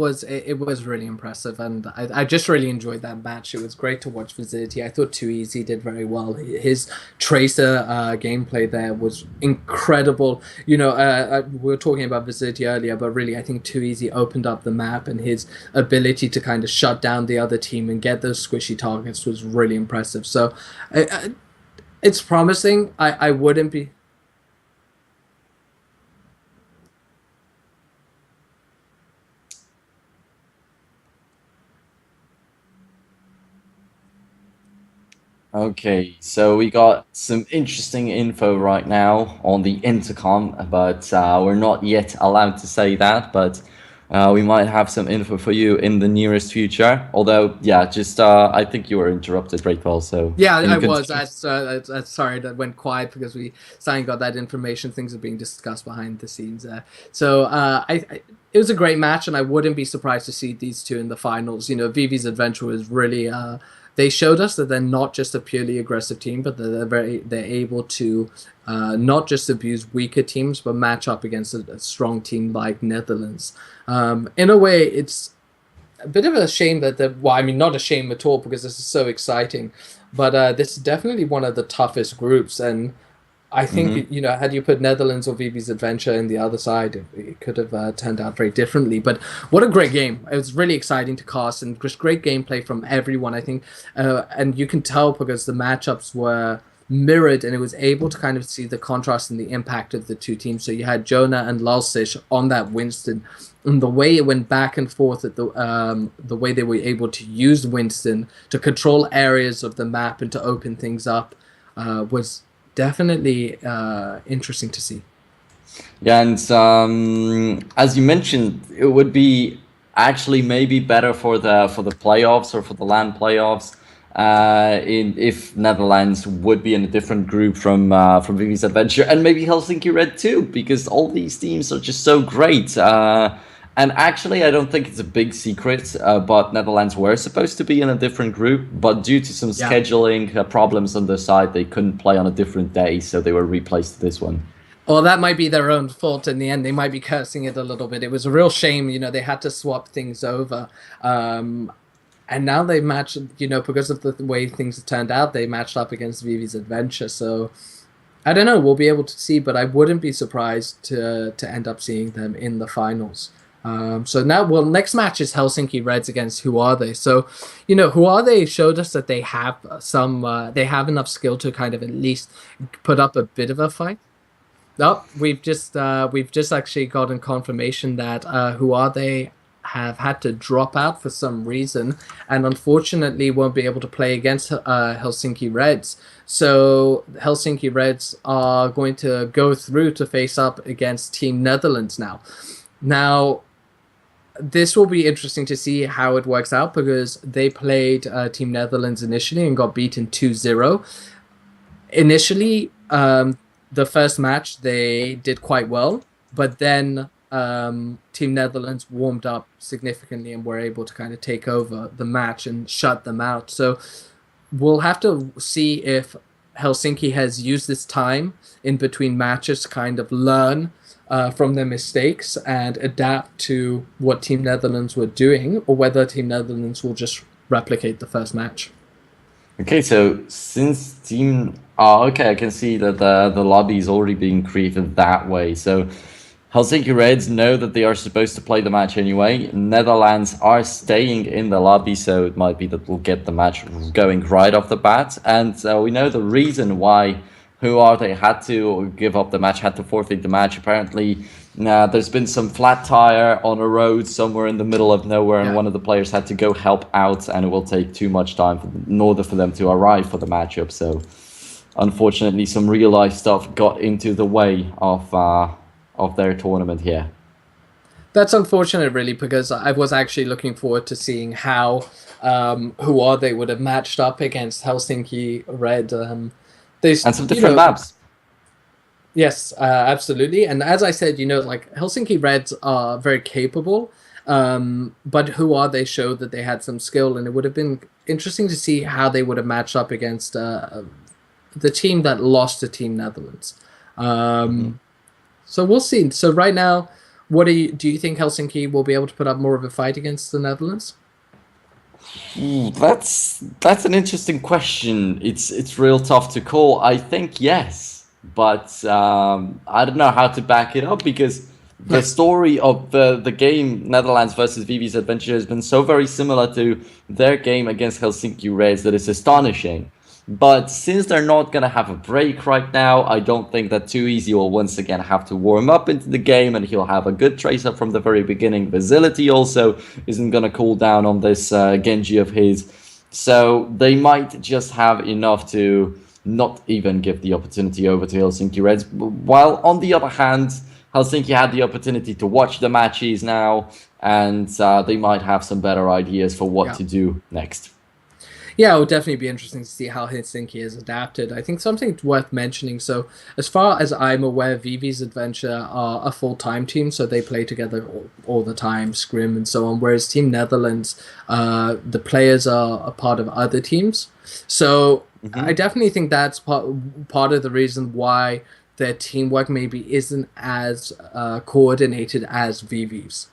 was really impressive, and I just really enjoyed that match. It was great to watch Visility. I thought Too Easy did very well. His Tracer gameplay there was incredible. You know, we were talking about Visility earlier, but really I think Too Easy opened up the map, and his ability to kind of shut down the other team and get those squishy targets was really impressive. So it's promising. I wouldn't be... Okay, so we got some interesting info right now on the intercom, but we're not yet allowed to say that, but we might have some info for you in the nearest future. Although, yeah, just I think you were interrupted, Breakwell, so... Yeah, I was. Sorry, that went quiet because we suddenly got that information. Things are being discussed behind the scenes there. So it was a great match, and I wouldn't be surprised to see these two in the finals. You know, Vivi's Adventure was really... they showed us that they're not just a purely aggressive team, but that they're able to not just abuse weaker teams, but match up against a strong team like Netherlands. In a way, it's a bit of a shame that well, I mean, not a shame at all, because this is so exciting, but this is definitely one of the toughest groups, and I think, you know, had you put Netherlands or Vivi's Adventure in the other side, it could have turned out very differently. But what a great game. It was really exciting to cast, and just great gameplay from everyone, I think. And you can tell because the matchups were mirrored, and it was able to kind of see the contrast and the impact of the two teams. So you had Jonah and Lulsish on that Winston, and the way it went back and forth at the way they were able to use Winston to control areas of the map and to open things up was definitely interesting to see. Yeah, and as you mentioned, it would be actually maybe better for the playoffs or for the LAN playoffs if Netherlands would be in a different group from Vivis Adventure and maybe Helsinki Red too, because all these teams are just so great. And actually, I don't think it's a big secret, but Netherlands were supposed to be in a different group, but due to some scheduling problems on their side, they couldn't play on a different day, so they were replaced to this one. Well, that might be their own fault in the end. They might be cursing it a little bit. It was a real shame, they had to swap things over. And now they matched, because of the way things turned out, they matched up against Vivi's Adventure. So, I don't know, we'll be able to see, but I wouldn't be surprised to end up seeing them in the finals. So now, next match is Helsinki Reds against Who Are They? So, Who Are They showed us that they have they have enough skill to kind of at least put up a bit of a fight. No, we've just actually gotten confirmation that Who Are They have had to drop out for some reason, and unfortunately won't be able to play against Helsinki Reds. So Helsinki Reds are going to go through to face up against Team Netherlands now. Now, this will be interesting to see how it works out, because they played Team Netherlands initially and got beaten 2-0. Initially, the first match, they did quite well, but then Team Netherlands warmed up significantly and were able to kind of take over the match and shut them out. So we'll have to see if Helsinki has used this time in between matches to kind of learn from their mistakes and adapt to what Team Netherlands were doing, or whether Team Netherlands will just replicate the first match. Okay, so since Team... Oh, okay, I can see that the lobby is already being created that way. So Helsinki Reds know that they are supposed to play the match anyway. Netherlands are staying in the lobby, so it might be that we'll get the match going right off the bat. And we know the reason why Who Are They had to give up the match, had to forfeit the match. Apparently, there's been some flat tire on a road somewhere in the middle of nowhere, and one of the players had to go help out, and it will take too much time in order for them to arrive for the matchup. So unfortunately, some real life stuff got into the way of their tournament here. That's unfortunate, really, because I was actually looking forward to seeing how Who Are They would have matched up against Helsinki Red. And some different maps. Yes, absolutely. And as I said, like Helsinki Reds are very capable, but Who Are They showed that they had some skill, and it would have been interesting to see how they would have matched up against the team that lost to Team Netherlands. So we'll see. So right now, do you think Helsinki will be able to put up more of a fight against the Netherlands? That's an interesting question. It's real tough to call. I think yes, but I don't know how to back it up, because the story of the game Netherlands versus Vivis Adventure has been so very similar to their game against Helsinki Reds that it's astonishing. But since they're not going to have a break right now, I don't think that 2Easy will once again have to warm up into the game, and he'll have a good trace up from the very beginning. Facility also isn't going to cool down on this Genji of his. So they might just have enough to not even give the opportunity over to Helsinki Reds. While on the other hand, Helsinki had the opportunity to watch the matches now, and they might have some better ideas for what to do next. Yeah, it would definitely be interesting to see how Helsinki has adapted. I think something worth mentioning, so as far as I'm aware, Vivis Adventure are a full-time team, so they play together all the time, scrim and so on, whereas Team Netherlands, the players are a part of other teams. So I definitely think that's part of the reason why their teamwork maybe isn't as coordinated as Vivis.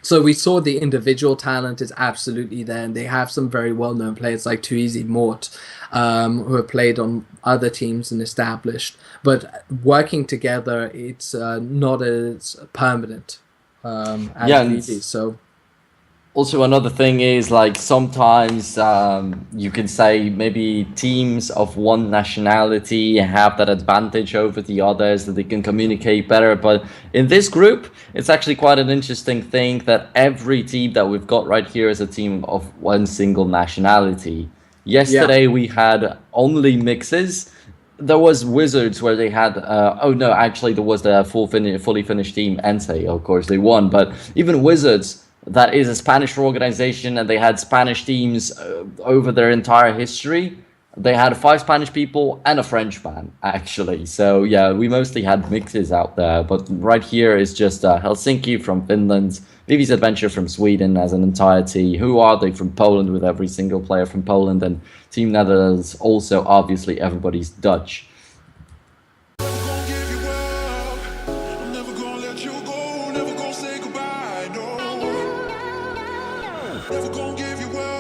So we saw the individual talent is absolutely there, and they have some very well-known players like 2Easy Mort, who have played on other teams and established. But working together, it's not as permanent as Vivis. So Also, another thing is like sometimes you can say maybe teams of one nationality have that advantage over the others, that they can communicate better. But in this group, it's actually quite an interesting thing that every team that we've got right here is a team of one single nationality. Yesterday we had only mixes. There was Wizards where they had oh no, actually there was the fully finished team Entei, of course they won, but even Wizards, that is a Spanish organization, and they had Spanish teams over their entire history. They had 5 Spanish people and a French man, actually. So yeah, we mostly had mixes out there, but right here is just Helsinki from Finland, Vivis Adventure from Sweden as an entirety. Who are they from Poland, with every single player from Poland, and Team Netherlands also, obviously everybody's Dutch. Never gonna give you up.